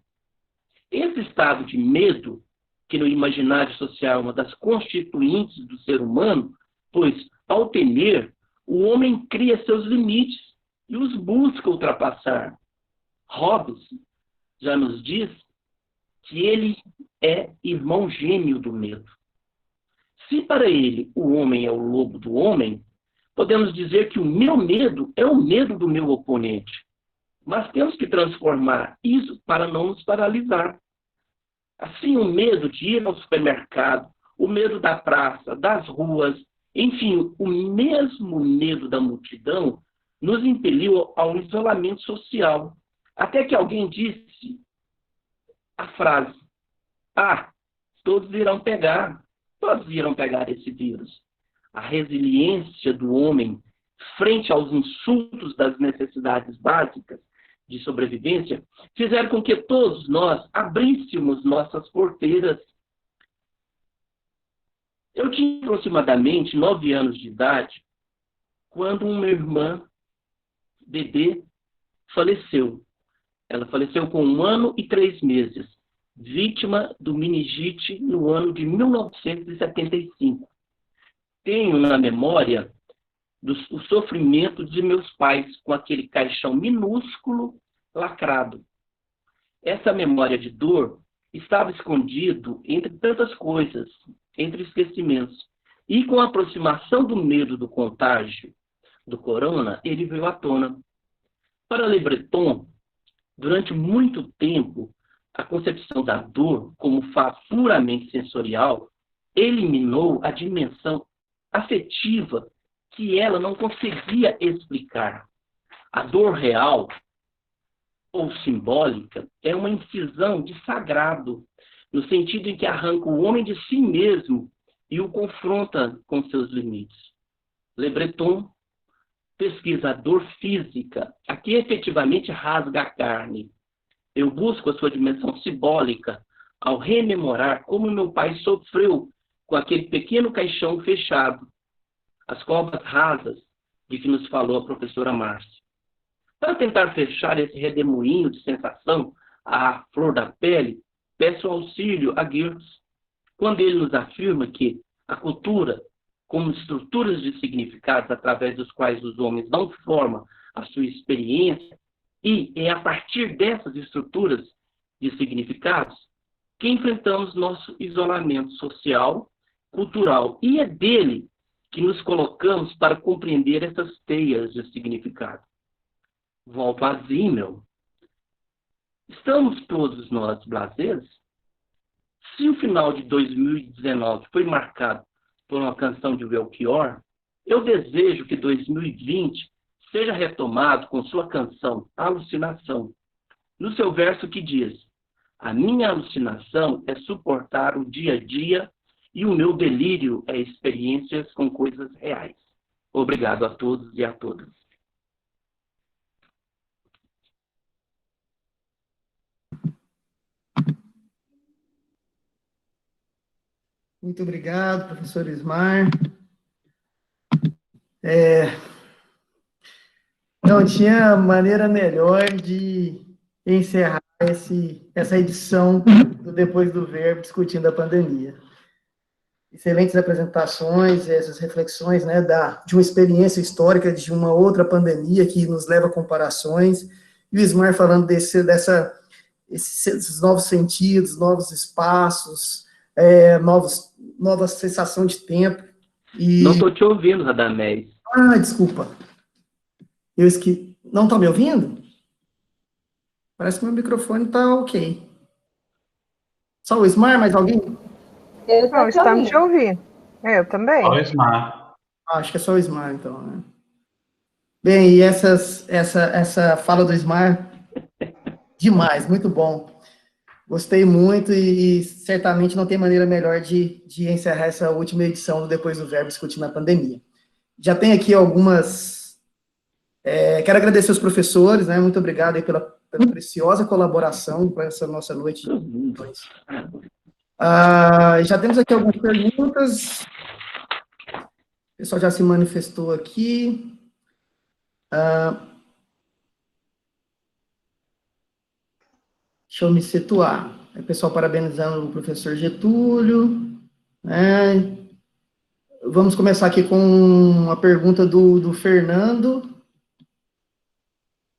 Esse estado de medo, que no imaginário social é uma das constituintes do ser humano, pois, ao temer, o homem cria seus limites e os busca ultrapassar. Hobbes já nos diz que ele é irmão gêmeo do medo. Se para ele o homem é o lobo do homem, podemos dizer que o meu medo é o medo do meu oponente. Mas temos que transformar isso para não nos paralisar. Assim, o medo de ir ao supermercado, o medo da praça, das ruas, enfim, o mesmo medo da multidão nos impeliu ao isolamento social. Até que alguém disse a frase: todos irão pegar esse vírus. A resiliência do homem frente aos insultos das necessidades básicas de sobrevivência fizeram com que todos nós abríssemos nossas porteiras. Eu tinha aproximadamente 9 anos de idade quando uma irmã, bebê, faleceu. Ela faleceu com 1 ano e 3 meses, vítima do meningite no ano de 1975. Tenho na memória o sofrimento de meus pais com aquele caixão minúsculo lacrado. Essa memória de dor estava escondido entre tantas coisas, entre esquecimentos. E com a aproximação do medo do contágio do corona, ele veio à tona. Para Le Breton, durante muito tempo, a concepção da dor como fato puramente sensorial eliminou a dimensão afetiva que ela não conseguia explicar. A dor real ou simbólica é uma incisão de sagrado, no sentido em que arranca o homem de si mesmo e o confronta com seus limites. Le Breton pesquisa a dor física, a que efetivamente rasga a carne. Eu busco a sua dimensão simbólica ao rememorar como meu pai sofreu com aquele pequeno caixão fechado, as covas rasas de que nos falou a professora Márcia. Para tentar fechar esse redemoinho de sensação à flor da pele, peço auxílio a Goethe, quando ele nos afirma que a cultura, como estruturas de significados através dos quais os homens dão forma à sua experiência, e é a partir dessas estruturas de significados que enfrentamos nosso isolamento social, cultural, e é dele que nos colocamos para compreender essas teias de significado. Volto a Zimmel. Estamos todos nós blasés? Se o final de 2019 foi marcado por uma canção de Belchior, eu desejo que 2020 seja retomado com sua canção Alucinação, no seu verso que diz: a minha alucinação é suportar o dia a dia e o meu delírio é experiências com coisas reais. Obrigado a todos e a todas. Muito obrigado, professor Ismar. Não tinha maneira melhor de encerrar essa edição do Depois do Verbo, discutindo a pandemia. Excelentes apresentações, essas reflexões, né, de uma experiência histórica de uma outra pandemia que nos leva a comparações, e o Ismar falando esses novos sentidos, novos espaços, nova sensação de tempo. Não estou te ouvindo, Radamés. Ah, desculpa. Eu esqueci. Não está me ouvindo? Parece que meu microfone está ok. Só o Ismar, mais alguém? Não, estamos te ouvindo. Eu também. Só o Ismar. Acho que é só o Ismar, então, né? Bem, e essa fala do Ismar, demais, muito bom. Gostei muito e certamente não tem maneira melhor de encerrar essa última edição do Depois do Verbo, discutindo a pandemia. Já tem aqui algumas... quero agradecer aos professores, né? Muito obrigado aí pela preciosa colaboração para essa nossa noite. Já temos aqui algumas perguntas. O pessoal já se manifestou aqui. Deixa eu me situar. O pessoal parabenizando o professor Getúlio. Né? Vamos começar aqui com uma pergunta do Fernando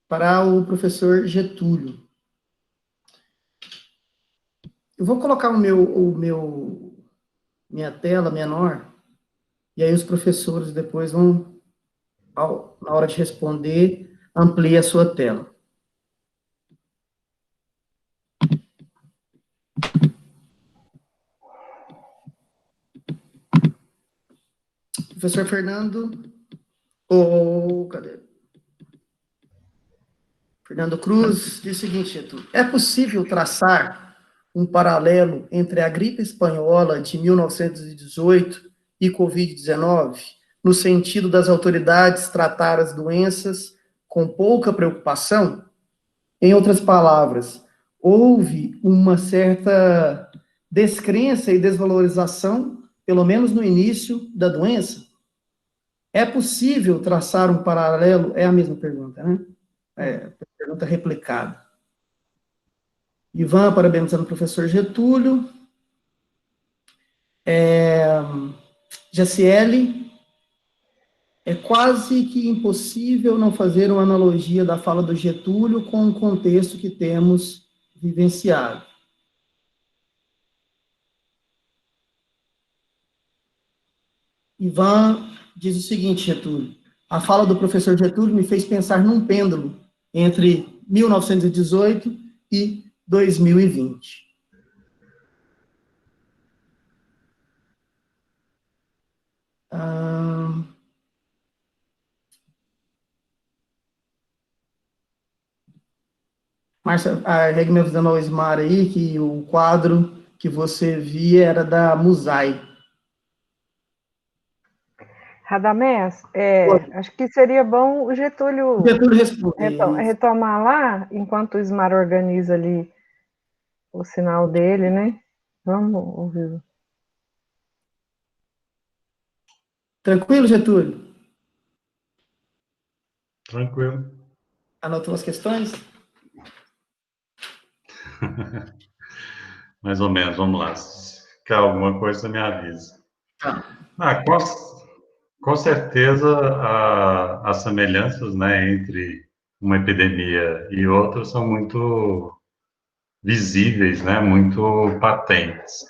para o professor Getúlio. Eu vou colocar minha tela menor, e aí os professores depois vão, na hora de responder, ampliar a sua tela. Professor Fernando, cadê? Fernando Cruz diz o seguinte, Getúlio: é possível traçar um paralelo entre a gripe espanhola de 1918 e Covid-19, no sentido das autoridades tratar as doenças com pouca preocupação? Em outras palavras, houve uma certa descrença e desvalorização, pelo menos no início da doença? É possível traçar um paralelo? É a mesma pergunta, né? Pergunta replicada. Ivan, parabenizando o professor Getúlio. Jaciele, é quase que impossível não fazer uma analogia da fala do Getúlio com o contexto que temos vivenciado. Ivan diz o seguinte, Getúlio: a fala do professor Getúlio me fez pensar num pêndulo entre 1918 e 2020. Ah, Márcia, a Regina dando ao Ismar aí que o quadro que você via era da Musai. Radamés, acho que seria bom o Getúlio Getúlio responder. retomar lá, enquanto o Ismar organiza ali o sinal dele, né? Vamos ouvir. Tranquilo, Getúlio? Tranquilo. Anotou as questões? Mais ou menos, vamos lá. Se ficar alguma coisa, você me avisa. Tá. Com certeza, as semelhanças, né, entre uma epidemia e outra são muito visíveis, né, muito patentes.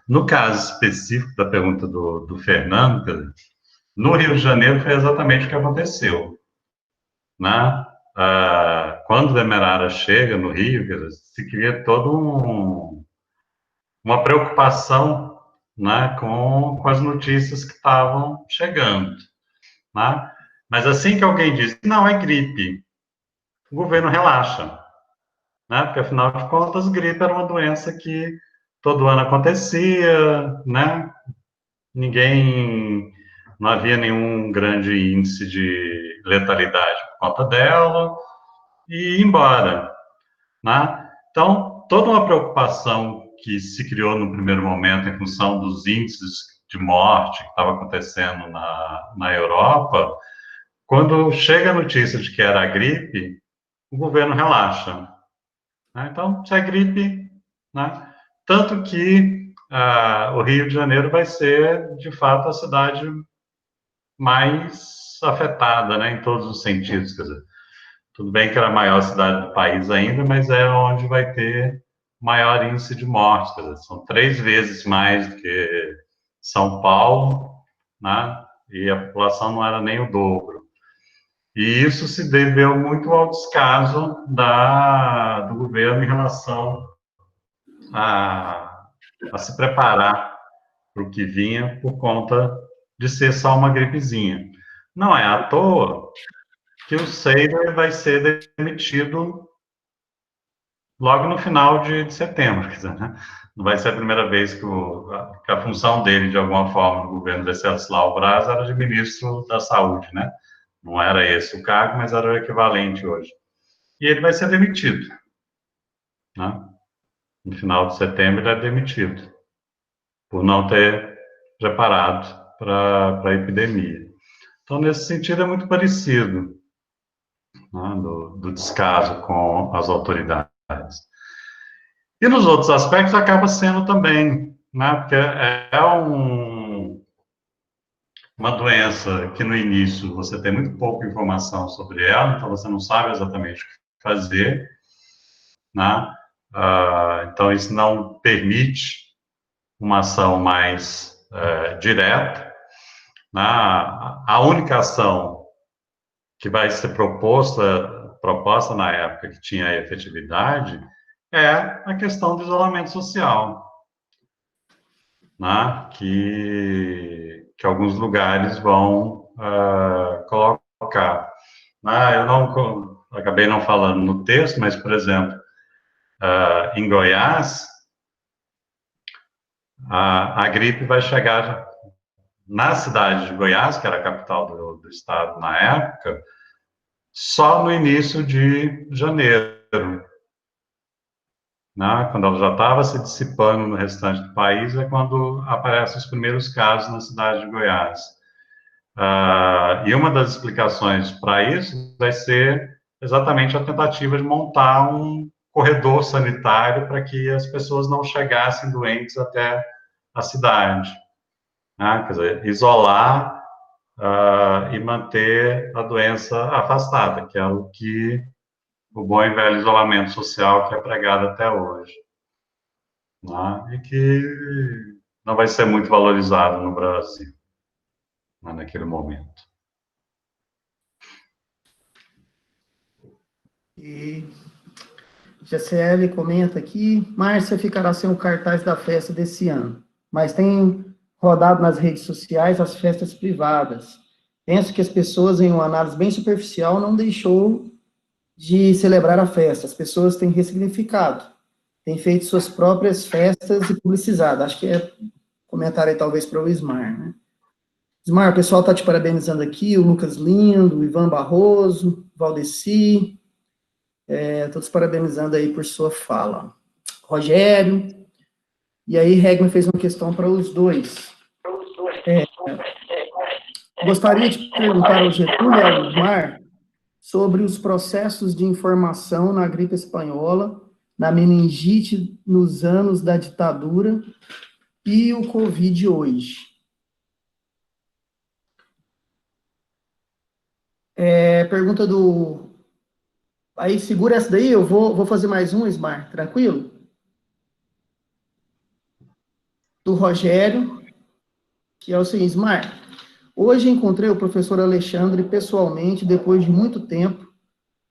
No caso específico da pergunta do Fernando, quer dizer, no Rio de Janeiro foi exatamente o que aconteceu, né? Quando o Demerara chega no Rio, quer dizer, se cria toda uma preocupação, né, com as notícias que estavam chegando, né? Mas assim que alguém diz que não é gripe, o governo relaxa, né? Porque afinal de contas, gripe era uma doença que todo ano acontecia, né? Não havia nenhum grande índice de letalidade por conta dela, e ia embora, né? Então, toda uma preocupação que se criou no primeiro momento em função dos índices de morte que estava acontecendo na Europa, quando chega a notícia de que era a gripe, o governo relaxa, né? Então, se é gripe, né? Tanto que o Rio de Janeiro vai ser, de fato, a cidade mais afetada, né, em todos os sentidos. Quer dizer, tudo bem que era a maior cidade do país ainda, mas é onde vai ter maior índice de mortes. Quer dizer, são 3 vezes mais do que São Paulo, né? E a população não era nem o dobro. E isso se deveu muito ao descaso do governo em relação a se preparar para o que vinha por conta de ser só uma gripezinha. Não é à toa que o Seider vai ser demitido logo no final de setembro, quer dizer, né? Não vai ser a primeira vez que a função dele, de alguma forma, no governo de Venceslau Braz, era de ministro da Saúde, né? Não era esse o cargo, mas era o equivalente hoje. E ele vai ser demitido, né? No final de setembro ele é demitido, por não ter preparado para a epidemia. Então, nesse sentido, é muito parecido, né, do descaso com as autoridades. E nos outros aspectos acaba sendo também, né, porque uma doença que no início você tem muito pouca informação sobre ela, então você não sabe exatamente o que fazer, né? Então isso não permite uma ação mais direta, né? A única ação que vai ser proposta na época que tinha efetividade é a questão do isolamento social, né? Que alguns lugares vão colocar. Eu acabei não falando no texto, mas, por exemplo, em Goiás, a gripe vai chegar na cidade de Goiás, que era a capital do estado na época, só no início de janeiro, né? Quando ela já estava se dissipando no restante do país, é quando aparecem os primeiros casos na cidade de Goiás. E uma das explicações para isso vai ser exatamente a tentativa de montar um corredor sanitário para que as pessoas não chegassem doentes até a cidade, né? Quer dizer, isolar e manter a doença afastada, que é o que o bom e velho isolamento social que é pregado até hoje, né? E que não vai ser muito valorizado no Brasil, né, naquele momento. E GCL comenta aqui, Márcia ficará sem o cartaz da festa desse ano, mas tem rodado nas redes sociais as festas privadas. Penso que as pessoas, em uma análise bem superficial, não deixou de celebrar a festa. As pessoas têm ressignificado, têm feito suas próprias festas e publicizado. Acho que é comentário aí, talvez, para o Ismar, né? Ismar, o pessoal está te parabenizando aqui, o Lucas Lindo, o Ivan Barroso, Valdeci, todos parabenizando aí por sua fala. Rogério, e aí Regman fez uma questão para os dois. Gostaria de perguntar ao Getúlio e ao Ismar sobre os processos de informação na gripe espanhola, na meningite nos anos da ditadura e o Covid hoje. Pergunta do... Aí, segura essa daí, eu vou fazer mais um, Ismar, tranquilo? Do Rogério, que é o seguinte: Ismar, hoje encontrei o professor Alexandre pessoalmente, depois de muito tempo,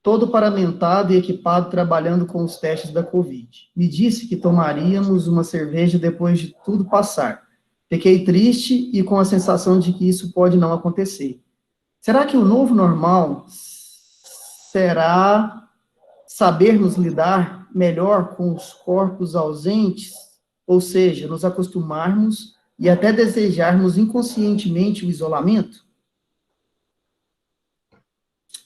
todo paramentado e equipado, trabalhando com os testes da Covid. Me disse que tomaríamos uma cerveja depois de tudo passar. Fiquei triste e com a sensação de que isso pode não acontecer. Será que o novo normal será sabermos lidar melhor com os corpos ausentes? Ou seja, nos acostumarmos e até desejarmos inconscientemente o isolamento?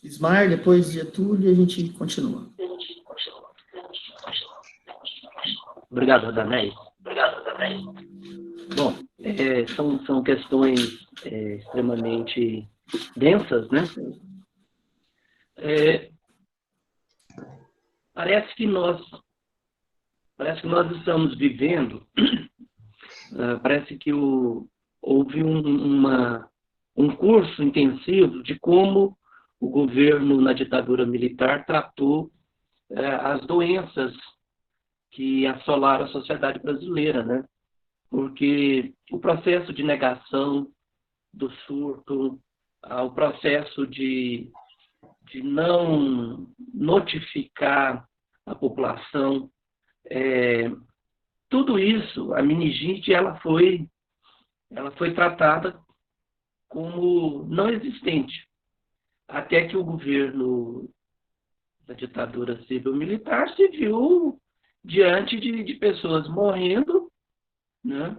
Ismar, depois Getúlio, e a gente continua. Obrigado, Radamés. Bom, são questões extremamente densas, né? Parece que nós estamos vivendo, parece que houve um curso intensivo de como o governo na ditadura militar tratou as doenças que assolaram a sociedade brasileira, né? Porque o processo de negação do surto, o processo de não notificar a população, tudo isso, a meningite, ela foi tratada como não existente, até que o governo da ditadura civil-militar se viu diante de pessoas morrendo, né?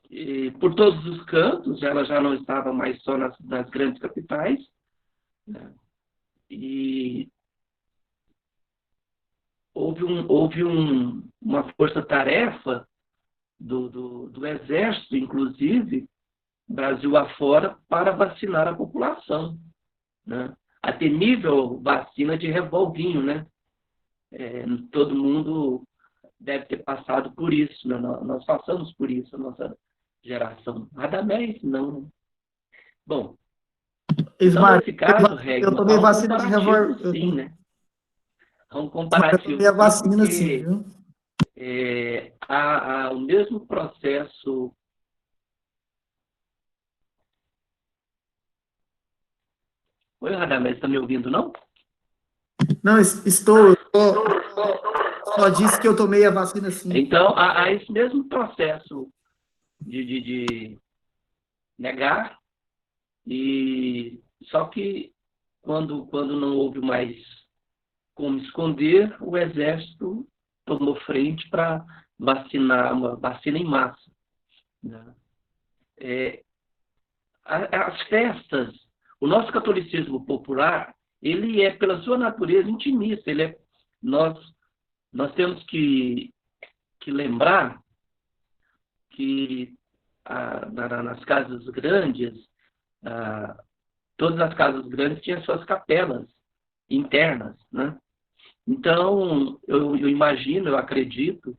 E por todos os cantos. Ela já não estava mais só nas grandes capitais, né? E houve uma força-tarefa do Exército, inclusive, Brasil afora, para vacinar a população, né? A temível vacina de revolvinho, né? Todo mundo deve ter passado por isso, né? Nós passamos por isso, a nossa geração. Radamés, não. Bom, Ismar, nesse caso, Regman, eu tomei vacina de revolvinho, sim, né? É um comparativo. Eu tomei a vacina, porque, sim, viu? há o mesmo processo. Oi, Radamés, está me ouvindo, não? Não, estou. Só disse que eu tomei a vacina, sim. Então, há esse mesmo processo de negar, e só que quando não houve mais como esconder, o Exército tomou frente para vacinar, uma vacina em massa, né? As festas, o nosso catolicismo popular, ele é, pela sua natureza, intimista. Nós temos que lembrar que nas casas grandes, todas as casas grandes tinham suas capelas internas, né? Então, eu imagino, eu acredito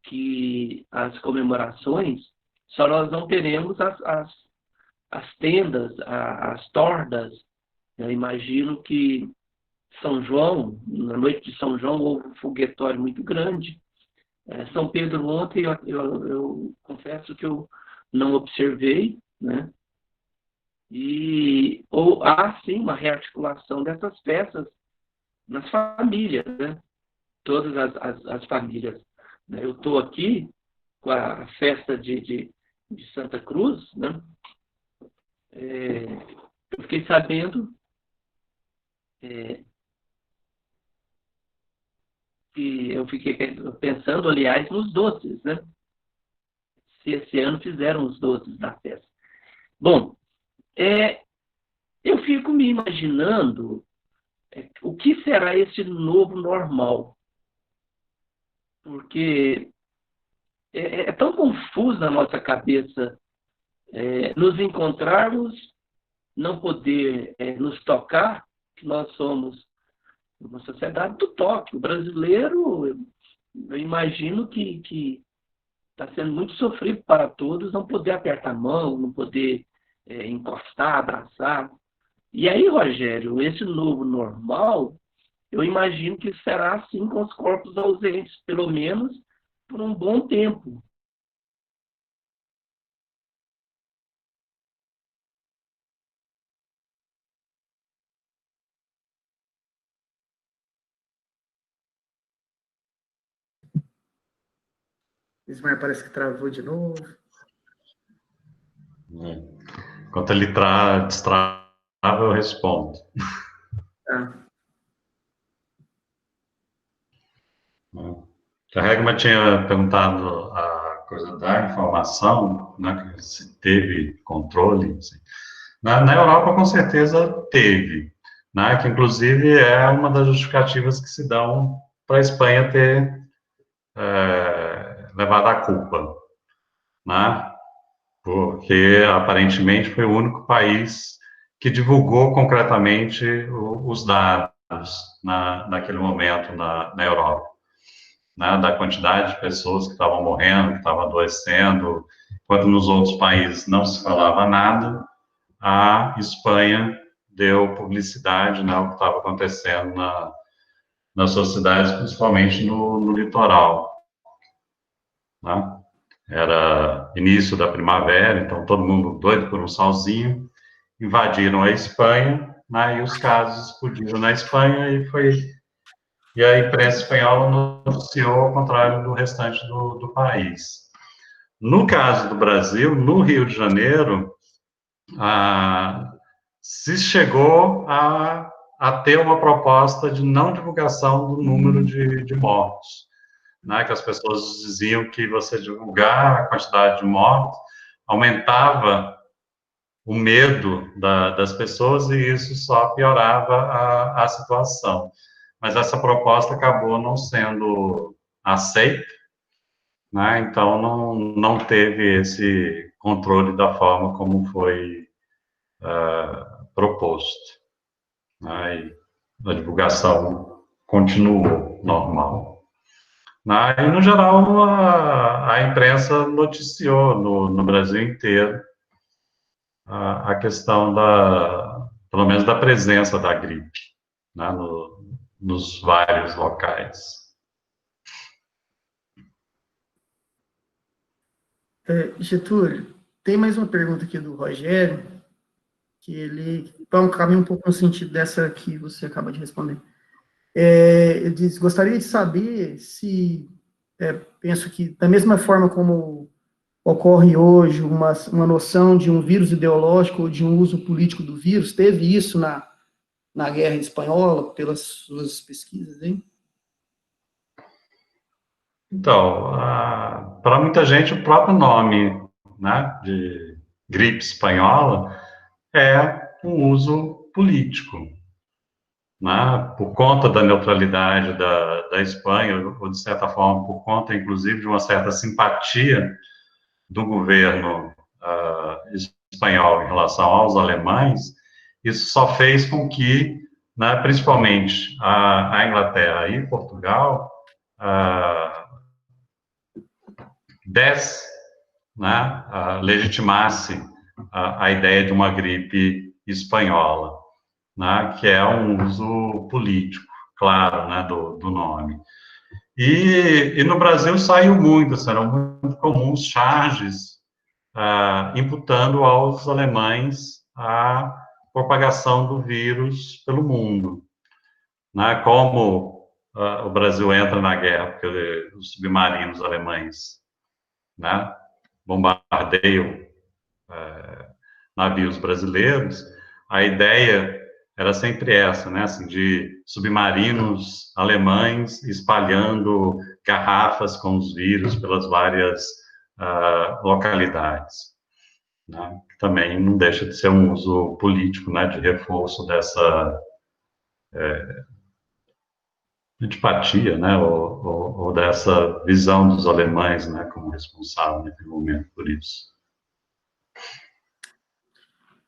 que as comemorações, só nós não teremos as tendas, as tordas. Eu imagino que São João, na noite de São João, houve um foguetório muito grande. São Pedro ontem, eu confesso que eu não observei, né? Ou há, sim, uma rearticulação dessas festas nas famílias, né? Todas as famílias, né? Eu estou aqui com a festa de de Santa Cruz, né? Eu fiquei sabendo que eu fiquei pensando, aliás, nos doces, né? Se esse ano fizeram os doces da festa. Bom, eu fico me imaginando o que será esse novo normal. Porque é tão confuso na nossa cabeça nos encontrarmos, não poder nos tocar, que nós somos uma sociedade do toque. O brasileiro, eu imagino que está sendo muito sofrido para todos não poder apertar a mão, não poder encostar, abraçar. E aí, Rogério, esse novo normal, eu imagino que será assim com os corpos ausentes, pelo menos por um bom tempo. Ismael parece que travou de novo. Enquanto ele destrava, eu respondo. Tá. A Regma tinha perguntado a coisa da informação, né, se teve controle. Assim. Na Europa, com certeza, teve, né, que inclusive é uma das justificativas que se dão para a Espanha ter levado a culpa, né, porque aparentemente foi o único país que divulgou concretamente os dados naquele momento na Europa. Né, da quantidade de pessoas que estavam morrendo, que estavam adoecendo, enquanto nos outros países não se falava nada, a Espanha deu publicidade, né, o que estava acontecendo nas suas cidades, principalmente no litoral. Né? Era início da primavera, então todo mundo doido por um solzinho, invadiram a Espanha, né, e os casos explodiram na Espanha e a imprensa espanhola noticiou ao contrário do restante do país. No caso do Brasil, no Rio de Janeiro, se chegou a ter uma proposta de não divulgação do número de mortos, né, que as pessoas diziam que você divulgar a quantidade de mortos aumentava o medo das pessoas e isso só piorava a situação. Mas essa proposta acabou não sendo aceita, né? Então não teve esse controle da forma como foi proposto. Né? E a divulgação continuou normal. Né? E, no geral, a imprensa noticiou no Brasil inteiro a questão pelo menos da presença da gripe, né? Nos vários locais. Getúlio, tem mais uma pergunta aqui do Rogério, que ele caminha um pouco no sentido dessa que você acaba de responder. Ele diz, gostaria de saber se, penso que da mesma forma como ocorre hoje uma noção de um vírus ideológico ou de um uso político do vírus, teve isso na Guerra Espanhola, pelas suas pesquisas, hein? Então, para muita gente, o próprio nome, né, de gripe espanhola é um uso político, né, por conta da neutralidade da Espanha, ou de certa forma, por conta, inclusive, de uma certa simpatia do governo espanhol em relação aos alemães, isso só fez com que, né, principalmente a Inglaterra e Portugal, desse, né, legitimasse a ideia de uma gripe espanhola, né, que é um uso político, claro, né, do nome. E no Brasil saiu muito, eram muito comuns charges imputando aos alemães a propagação do vírus pelo mundo. Né, como o Brasil entra na guerra, porque os submarinos alemães, né, bombardeiam navios brasileiros, a ideia era sempre essa, né, assim, de submarinos alemães espalhando garrafas com os vírus pelas várias localidades, né, que também não deixa de ser um uso político, né, de reforço dessa antipatia, né, ou dessa visão dos alemães, né, como responsável naquele momento por isso.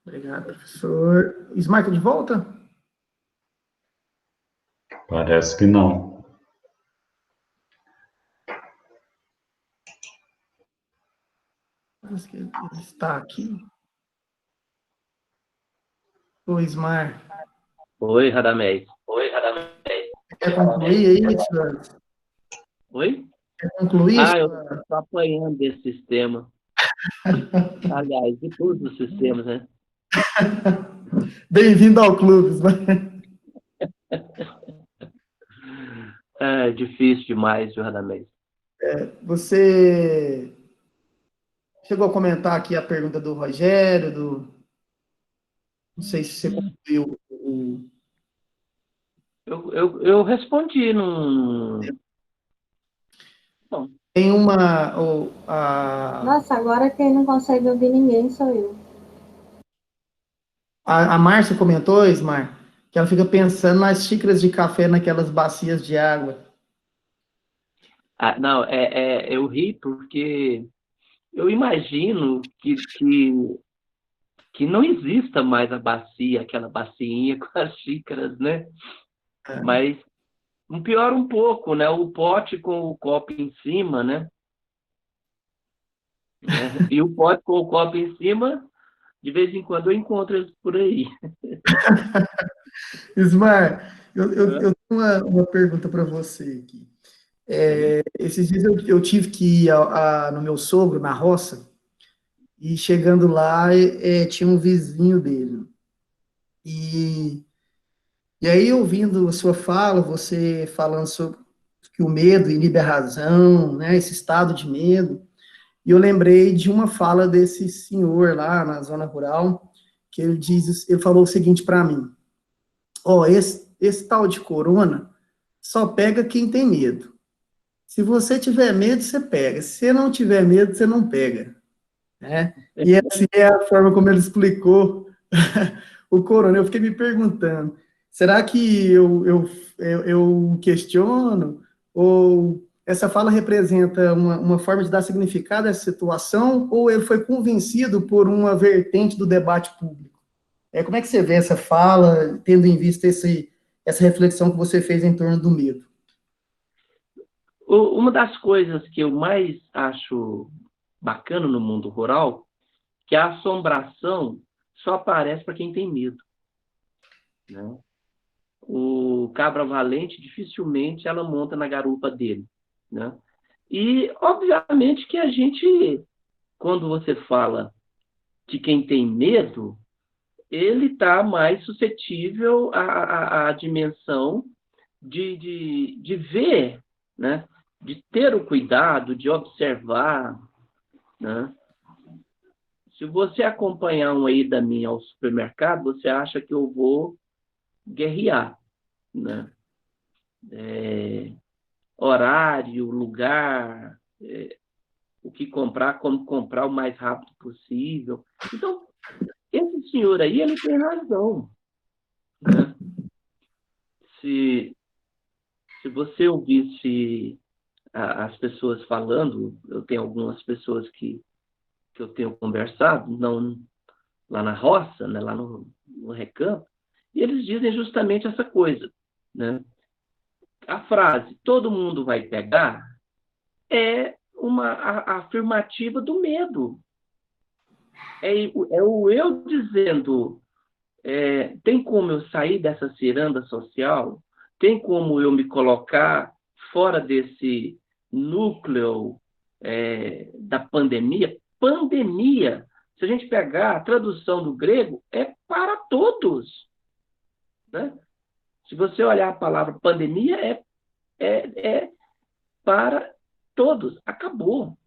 Obrigado, professor. Ismael, de volta? Parece que não. Parece que ele está aqui. Oi, Ismael. Oi, Radamés. Quer concluir aí, senhor? Oi? Quer concluir? Eu estou apanhando desse sistema. Aliás, de todos os sistemas, né? Bem-vindo ao clube, Ismael. É difícil demais, viu, Radamés? Você chegou a comentar aqui a pergunta do Rogério, não sei se você concluiu Eu respondi num... Bom, Tem uma. Nossa, agora quem não consegue ouvir ninguém sou eu. A Márcia comentou, Ismar, que ela fica pensando nas xícaras de café naquelas bacias de água. não, eu ri porque eu imagino que não exista mais a bacia, aquela bacinha com as xícaras, né? Mas piora um pouco, né? O pote com o copo em cima, né? E o pote com o copo em cima, de vez em quando eu encontro eles por aí. Ismar, eu tenho uma pergunta para você aqui. Esses dias eu tive que ir no meu sogro, na roça, e chegando lá, tinha um vizinho dele. E aí, ouvindo a sua fala, você falando sobre que o medo inibe a razão, né, esse estado de medo, e eu lembrei de uma fala desse senhor lá na zona rural, que ele falou o seguinte para mim: esse tal de corona só pega quem tem medo. Se você tiver medo, você pega. Se você não tiver medo, você não pega. Né? E essa é a forma como ele explicou o corona. Eu fiquei me perguntando, será que eu questiono? Ou essa fala representa uma forma de dar significado a essa situação? Ou ele foi convencido por uma vertente do debate público? Como é que você vê essa fala, tendo em vista essa reflexão que você fez em torno do medo? Uma das coisas que eu mais acho bacana no mundo rural, que a assombração só aparece para quem tem medo, né? O cabra valente, dificilmente ela monta na garupa dele, né? E, obviamente, que a gente, quando você fala de quem tem medo, ele está mais suscetível à dimensão de ver, né? De ter o cuidado, de observar, né? Se você acompanhar uma ida minha ao supermercado, você acha que eu vou guerrear, né? Horário, lugar, o que comprar, como comprar o mais rápido possível. Então, esse senhor aí, ele tem razão, né? Se você ouvisse as pessoas falando, eu tenho algumas pessoas que eu tenho conversado, não lá na roça, né, lá no recanto, e eles dizem justamente essa coisa, né? A frase "todo mundo vai pegar" é uma afirmativa do medo. É o eu dizendo, tem como eu sair dessa ciranda social? Tem como eu me colocar fora desse núcleo da pandemia? Pandemia, se a gente pegar a tradução do grego, é para todos, né? Se você olhar a palavra pandemia, é para todos. Acabou.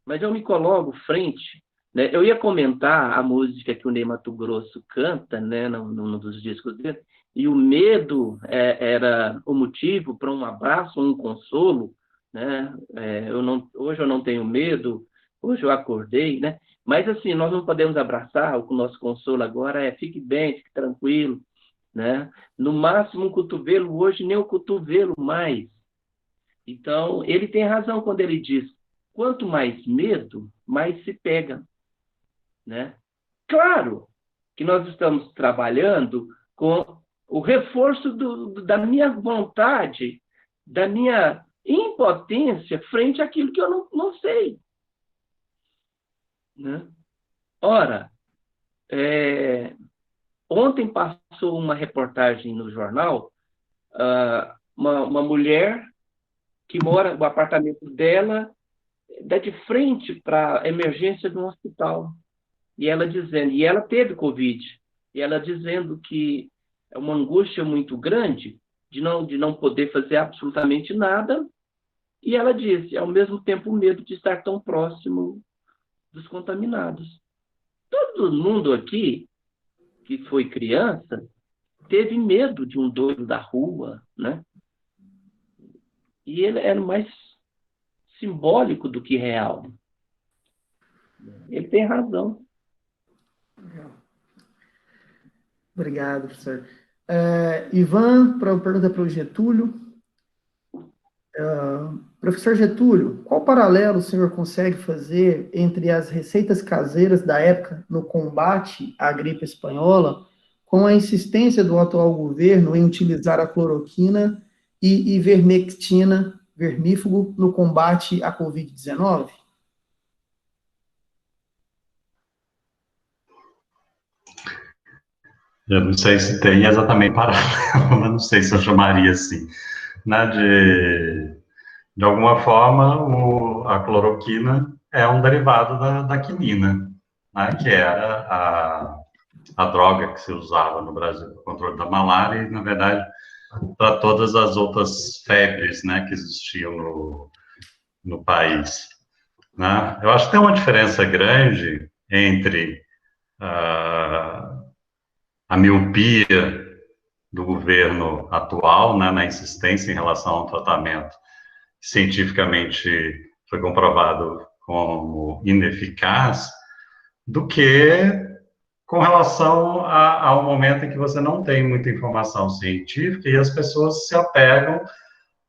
Mas eu me coloco frente, né? Eu ia comentar a música que o Ney Matogrosso canta, né, num dos discos dele, e o medo era o motivo para um abraço, um consolo, né? Hoje eu não tenho medo, hoje eu acordei, né? Mas assim, nós não podemos abraçar, o nosso consolo agora é fique bem, fique tranquilo, né? No máximo um cotovelo, hoje nem o cotovelo mais. Então, ele tem razão quando ele diz, quanto mais medo, mais se pega, né? Claro que nós estamos trabalhando com o reforço da minha vontade, da minha impotência frente àquilo que eu não sei, né? Ora, ontem passou uma reportagem no jornal, uma mulher que mora, o apartamento dela dá de frente para a emergência de um hospital. E ela teve Covid, e ela dizendo que é uma angústia muito grande de não poder fazer absolutamente nada, e ela disse, ao mesmo tempo, o medo de estar tão próximo dos contaminados. Todo mundo aqui, que foi criança, teve medo de um doido da rua, né? E ele era mais simbólico do que real. Ele tem razão. Obrigado, professor. Ivan, pergunta para o Getúlio. Professor Getúlio, qual paralelo o senhor consegue fazer entre as receitas caseiras da época no combate à gripe espanhola com a insistência do atual governo em utilizar a cloroquina e ivermectina, vermífugo, no combate à Covid-19? Eu não sei se tem exatamente paralelo, mas não sei se eu chamaria assim. Né, de alguma forma, a cloroquina é um derivado da quinina, né, que era a droga que se usava no Brasil para o controle da malária e, na verdade, para todas as outras febres, né, que existiam no país. Né? Eu acho que tem uma diferença grande entre a miopia do governo atual, né, na insistência em relação ao tratamento que cientificamente foi comprovado como ineficaz, do que com relação ao momento em que você não tem muita informação científica e as pessoas se apegam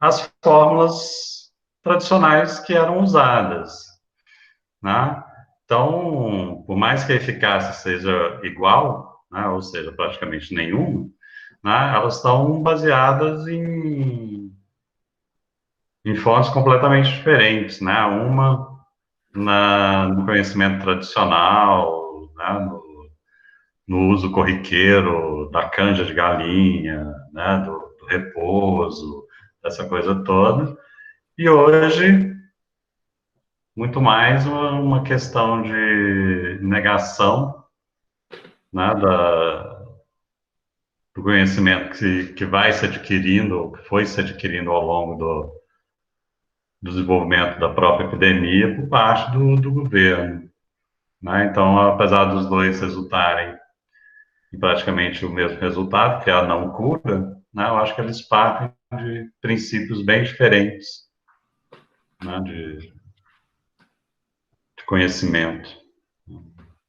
às fórmulas tradicionais que eram usadas, né? Então, por mais que a eficácia seja igual, né, ou seja, praticamente nenhuma, né, elas estão baseadas em fontes completamente diferentes, né? Uma no conhecimento tradicional, né, no uso corriqueiro da canja de galinha, né, do repouso, essa coisa toda. E hoje, muito mais uma questão de negação, né, do conhecimento que vai se adquirindo, ou que foi se adquirindo ao longo do desenvolvimento da própria epidemia por parte do governo. Né? Então, apesar dos dois resultarem em praticamente o mesmo resultado, que é a não cura, né, eu acho que eles partem de princípios bem diferentes, né, de conhecimento,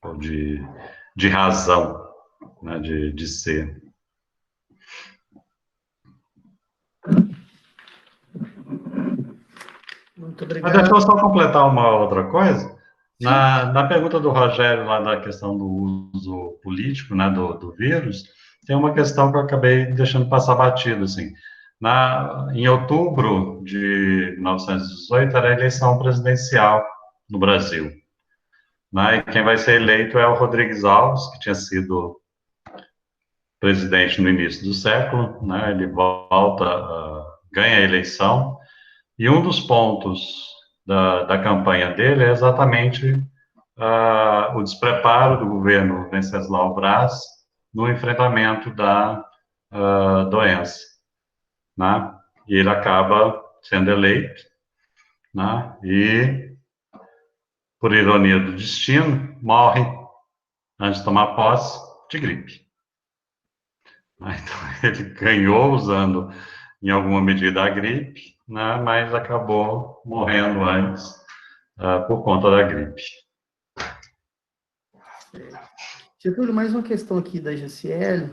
ou de razão, né, de ser. Muito Mas obrigado. deixa eu só completar uma outra coisa. Na pergunta do Rogério, lá da questão do uso político, né, do vírus, tem uma questão que eu acabei deixando passar batido, assim. Em outubro de 1918, era a eleição presidencial no Brasil. Né, e quem vai ser eleito é o Rodrigues Alves, que tinha sido presidente no início do século, né, ele ganha a eleição, e um dos pontos da campanha dele é exatamente o despreparo do governo Venceslau Braz no enfrentamento da doença, né? E ele acaba sendo eleito, né? E por ironia do destino, morre antes de tomar posse de gripe. Então, ele ganhou usando, em alguma medida, a gripe, né, mas acabou morrendo antes por conta da gripe. Getúlio, mais uma questão aqui da GCL.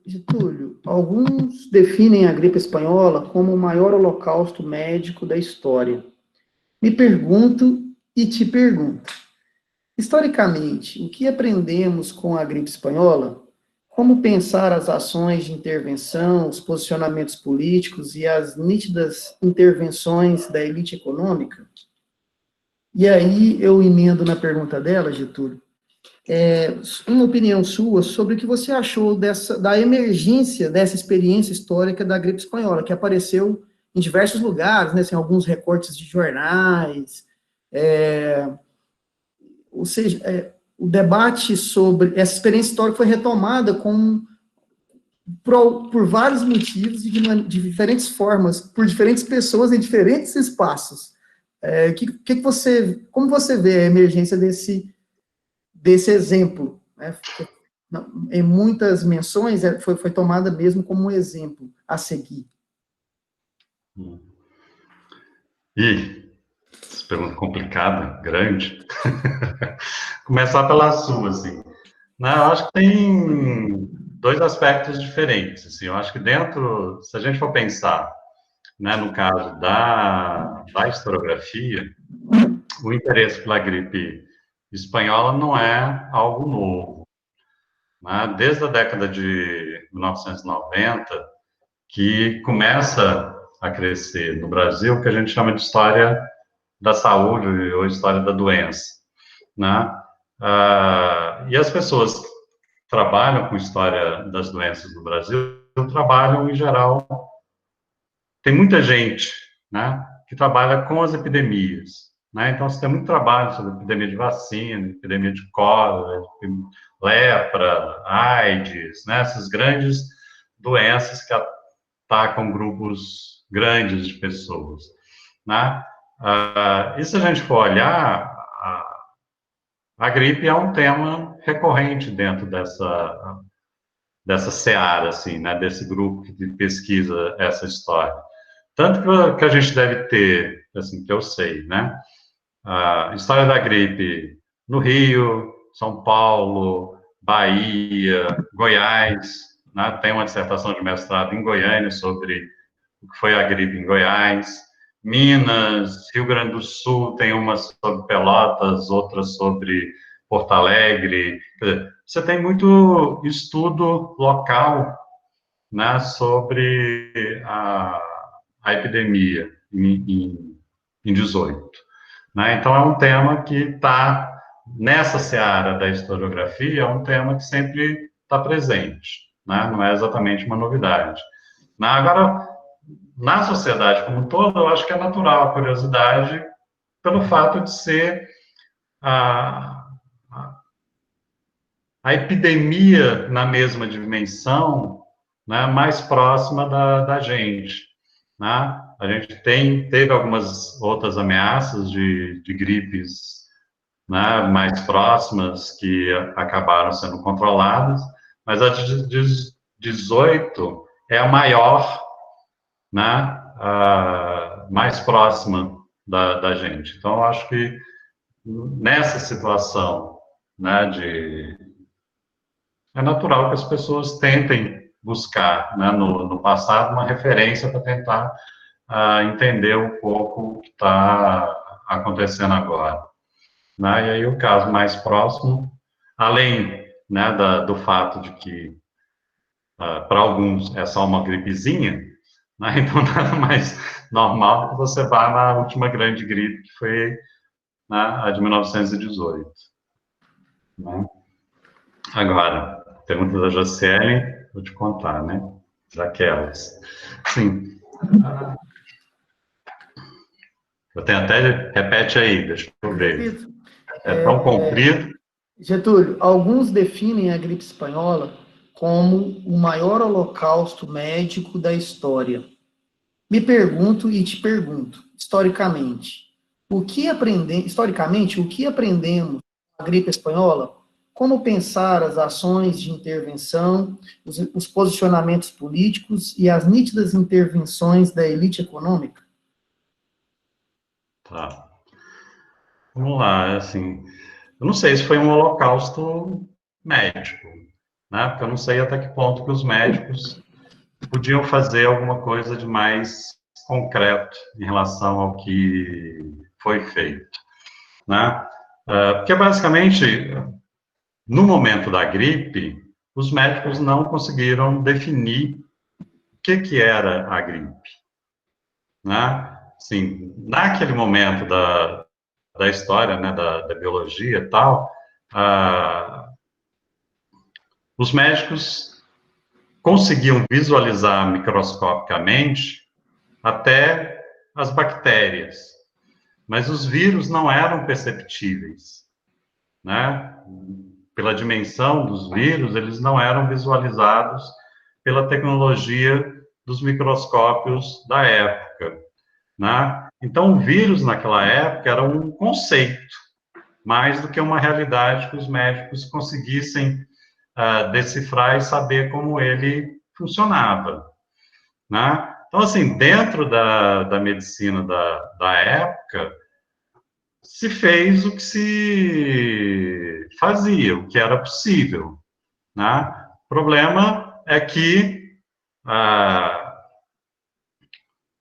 Getúlio, alguns definem a gripe espanhola como o maior holocausto médico da história. Me pergunto e te pergunto, historicamente, o que aprendemos com a gripe espanhola? Como pensar as ações de intervenção, os posicionamentos políticos e as nítidas intervenções da elite econômica? E aí eu emendo na pergunta dela, Getúlio, uma opinião sua sobre o que você achou da emergência dessa experiência histórica da gripe espanhola, que apareceu em diversos lugares, né, assim, alguns recortes de jornais, ou seja, o debate sobre essa experiência histórica foi retomada por vários motivos e de diferentes formas, por diferentes pessoas em diferentes espaços. Como você vê a emergência desse exemplo, né? Em muitas menções, foi tomada mesmo como um exemplo a seguir. Essa pergunta complicada, grande. Começar pela sua, assim. Não, eu acho que tem dois aspectos diferentes, assim. Eu acho que dentro, se a gente for pensar, né, no caso da historiografia, o interesse pela gripe espanhola não é algo novo. Né? Desde a década de 1990, que começa a crescer no Brasil o que a gente chama de história da saúde ou história da doença. Né? E as pessoas que trabalham com história das doenças no Brasil trabalham, em geral, tem muita gente, né, que trabalha com as epidemias. Né? Então, você tem muito trabalho sobre epidemia de vacina, epidemia de cólera, lepra, AIDS, né? Essas grandes doenças que atacam grupos grandes de pessoas. Né? E se a gente for olhar, a gripe é um tema recorrente dentro dessa seara, assim, né? Desse grupo que pesquisa essa história. Tanto que a gente deve ter, assim, que eu sei, né? A história da gripe no Rio, São Paulo, Bahia, Goiás, né? Tem uma dissertação de mestrado em Goiânia sobre o que foi a gripe em Goiás, Minas, Rio Grande do Sul, tem uma sobre Pelotas, outra sobre Porto Alegre. Você tem muito estudo local, né, sobre a epidemia em 18. Né? Então, é um tema que está nessa seara da historiografia, é um tema que sempre está presente, né? Não é exatamente uma novidade. Agora, na sociedade como um todo, eu acho que é natural a curiosidade pelo fato de ser a epidemia na mesma dimensão, né, mais próxima da gente. Né? A gente teve algumas outras ameaças de gripes, né, mais próximas que acabaram sendo controladas, mas a de 18 é a maior, né, mais próxima da gente. Então, eu acho que nessa situação, né, é natural que as pessoas tentem buscar, né, no passado, uma referência para tentar entender um pouco o que está acontecendo agora. Né? E aí o caso mais próximo, além, né, do fato de que, para alguns, é só uma gripezinha, né? Então nada mais normal que você vá na última grande gripe, que foi, né, a de 1918. Né? Agora, pergunta da Josiane, vou te contar, né? Daquelas. Sim. Eu tenho até... Repete aí, deixa eu ver. É tão comprido. Getúlio, alguns definem a gripe espanhola como o maior holocausto médico da história. Me pergunto e te pergunto, historicamente, historicamente, o que aprendemos com a gripe espanhola? Como pensar as ações de intervenção, os posicionamentos políticos e as nítidas intervenções da elite econômica? Tá. Vamos lá, assim, eu não sei se foi um holocausto médico, né? Porque eu não sei até que ponto que os médicos podiam fazer alguma coisa de mais concreto em relação ao que foi feito, né? Porque basicamente, no momento da gripe, os médicos não conseguiram definir o que era a gripe, né? Assim, naquele momento da história, né, da biologia e tal, os médicos conseguiam visualizar microscopicamente até as bactérias, mas os vírus não eram perceptíveis, né? Pela dimensão dos vírus, eles não eram visualizados pela tecnologia dos microscópios da época, né? Então, o vírus naquela época era um conceito, mais do que uma realidade que os médicos conseguissem decifrar e saber como ele funcionava, né? Então, assim, dentro da medicina da época, se fez o que se fazia, o que era possível, né? O problema é que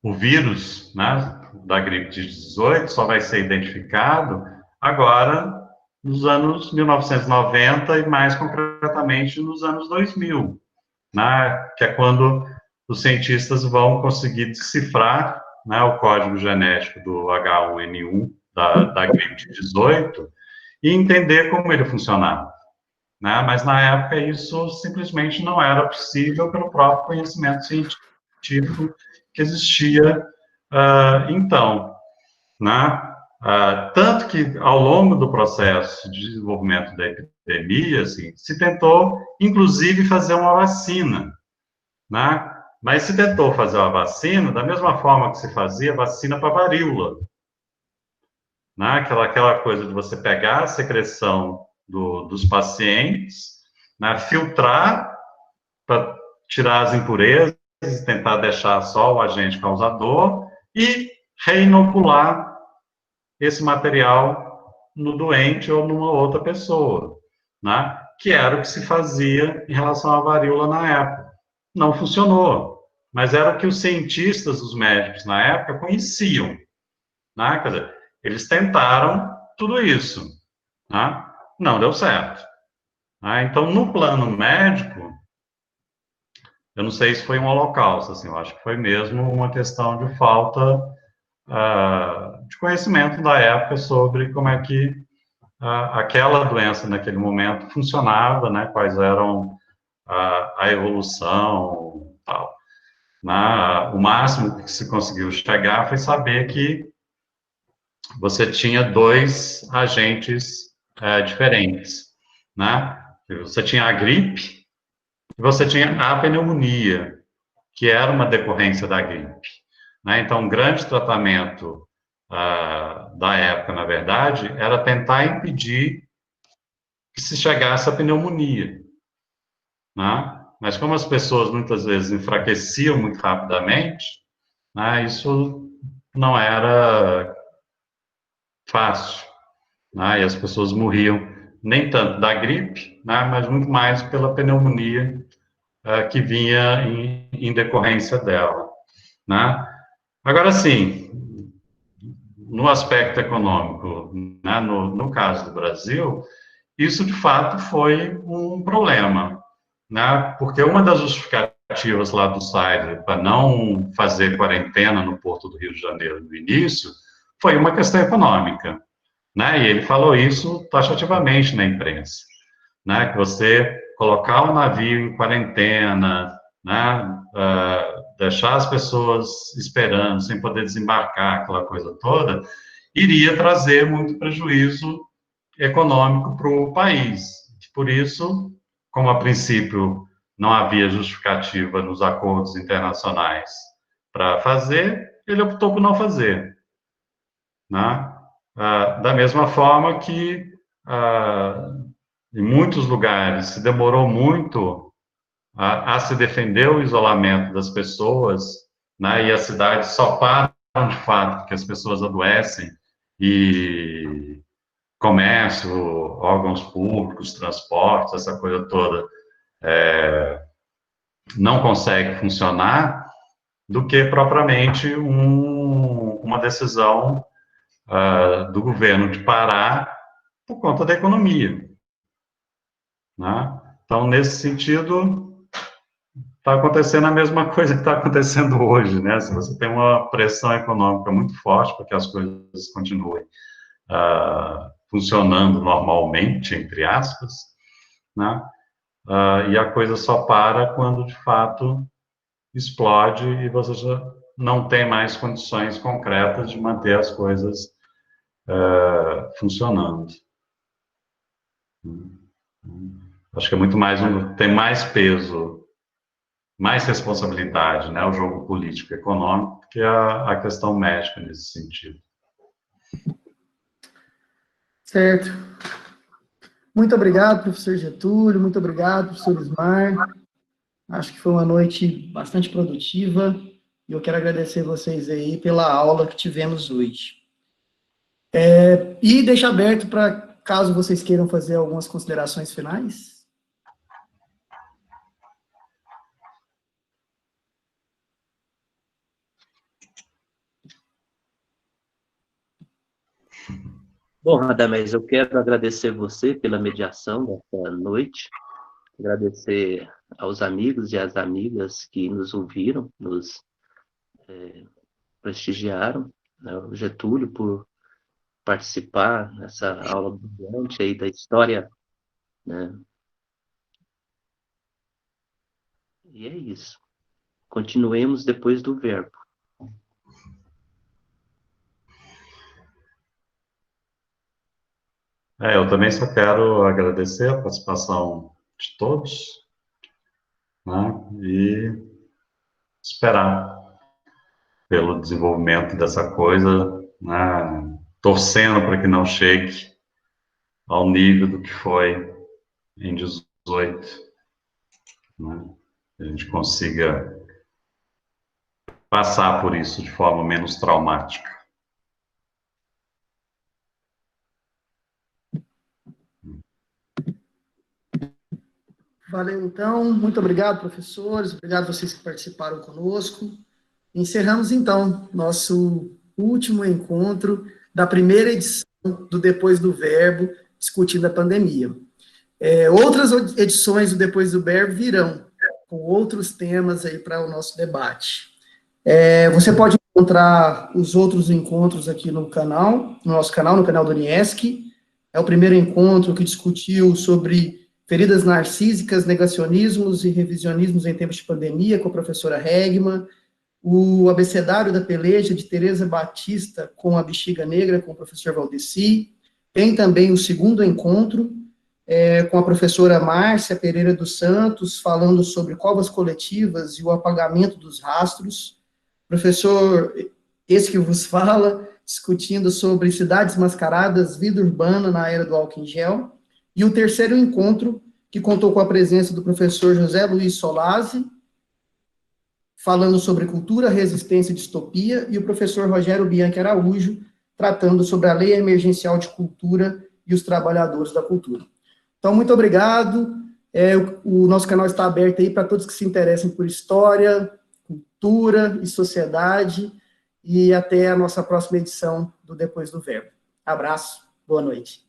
o vírus, né, da gripe de 18 só vai ser identificado agora nos anos 1990 e mais concretamente nos anos 2000, né, que é quando os cientistas vão conseguir decifrar, né, o código genético do H1N1 da gripe de 18 e entender como ele funcionava, né? Mas na época isso simplesmente não era possível pelo próprio conhecimento científico que existia então, né? Tanto que ao longo do processo de desenvolvimento da epidemia, assim, se tentou inclusive fazer uma vacina, né? Mas se tentou fazer uma vacina da mesma forma que se fazia vacina para varíola, né? Aquela coisa de você pegar a secreção dos pacientes, né? Filtrar para tirar as impurezas, tentar deixar só o agente causador e reinocular esse material no doente ou numa outra pessoa, né? Que era o que se fazia em relação à varíola na época. Não funcionou, mas era o que os cientistas, os médicos na época conheciam, né? Quer dizer, eles tentaram tudo isso, né? Não deu certo, né? Então, no plano médico, eu não sei se foi um holocausto, assim, eu acho que foi mesmo uma questão de falta de conhecimento da época sobre como é que aquela doença naquele momento funcionava, né, quais eram a evolução, tal. O máximo que se conseguiu chegar foi saber que você tinha dois agentes diferentes, né? Você tinha a gripe e você tinha a pneumonia, que era uma decorrência da gripe, né? Então, um grande tratamento da época, na verdade, era tentar impedir que se chegasse à pneumonia, né? Mas como as pessoas muitas vezes enfraqueciam muito rapidamente, né, isso não era fácil, né? E as pessoas morriam nem tanto da gripe, né, mas muito mais pela pneumonia que vinha em decorrência dela, né? Agora, sim, no aspecto econômico, né, no caso do Brasil, isso de fato foi um problema, né? Porque uma das justificativas lá do Said para não fazer quarentena no Porto do Rio de Janeiro no início foi uma questão econômica, né? E ele falou isso taxativamente na imprensa, né? Que você colocar o navio em quarentena, né? Deixar as pessoas esperando sem poder desembarcar, aquela coisa toda, iria trazer muito prejuízo econômico para o país. Por isso, como a princípio não havia justificativa nos acordos internacionais para fazer, ele optou por não fazer, né? Da mesma forma que, em muitos lugares, se demorou muito a se defender o isolamento das pessoas, né, e as cidades só param de fato porque as pessoas adoecem, e comércio, órgãos públicos, transportes, essa coisa toda, não consegue funcionar, do que propriamente uma decisão do governo de parar por conta da economia, né? Então, nesse sentido, está acontecendo a mesma coisa que está acontecendo hoje, né? Se você tem uma pressão econômica muito forte para que as coisas continuem funcionando normalmente, entre aspas, né? E a coisa só para quando, de fato, explode e você já não tem mais condições concretas de manter as coisas funcionando. Acho que é muito mais tem mais peso, mais responsabilidade, né, o jogo político e econômico, que a questão médica nesse sentido. Certo. Muito obrigado, professor Getúlio, muito obrigado, professor Ismar. Acho que foi uma noite bastante produtiva e eu quero agradecer vocês aí pela aula que tivemos hoje. E deixar aberto para, caso vocês queiram fazer algumas considerações finais. Bom, Radamés, eu quero agradecer você pela mediação dessa noite, agradecer aos amigos e às amigas que nos ouviram, nos prestigiaram, né, o Getúlio por participar nessa aula brilhante aí da história, né? E é isso. Continuemos depois do verbo. Eu também só quero agradecer a participação de todos, né, e esperar pelo desenvolvimento dessa coisa, né, torcendo para que não chegue ao nível do que foi em 18, né, que a gente consiga passar por isso de forma menos traumática. Valeu, então. Muito obrigado, professores. Obrigado a vocês que participaram conosco. Encerramos, então, nosso último encontro da primeira edição do Depois do Verbo, discutindo a pandemia. Outras edições do Depois do Verbo virão, com outros temas aí para o nosso debate. Você pode encontrar os outros encontros aqui no canal, no nosso canal, no canal do Uniesc. É o primeiro encontro que discutiu sobre feridas narcísicas, negacionismos e revisionismos em tempos de pandemia, com a professora Hegman. O Abecedário da Peleja, de Tereza Batista, com a Bexiga Negra, com o professor Valdeci. Tem também o segundo encontro, com a professora Márcia Pereira dos Santos, falando sobre covas coletivas e o apagamento dos rastros. Professor, esse que vos fala, discutindo sobre cidades mascaradas, vida urbana na era do álcool em gel. E o terceiro encontro, que contou com a presença do professor José Luiz Solazzi, falando sobre cultura, resistência e distopia, e o professor Rogério Bianchi Araújo, tratando sobre a Lei Emergencial de Cultura e os trabalhadores da cultura. Então, muito obrigado. O nosso canal está aberto aí para todos que se interessam por história, cultura e sociedade, e até a nossa próxima edição do Depois do Verbo. Abraço, boa noite.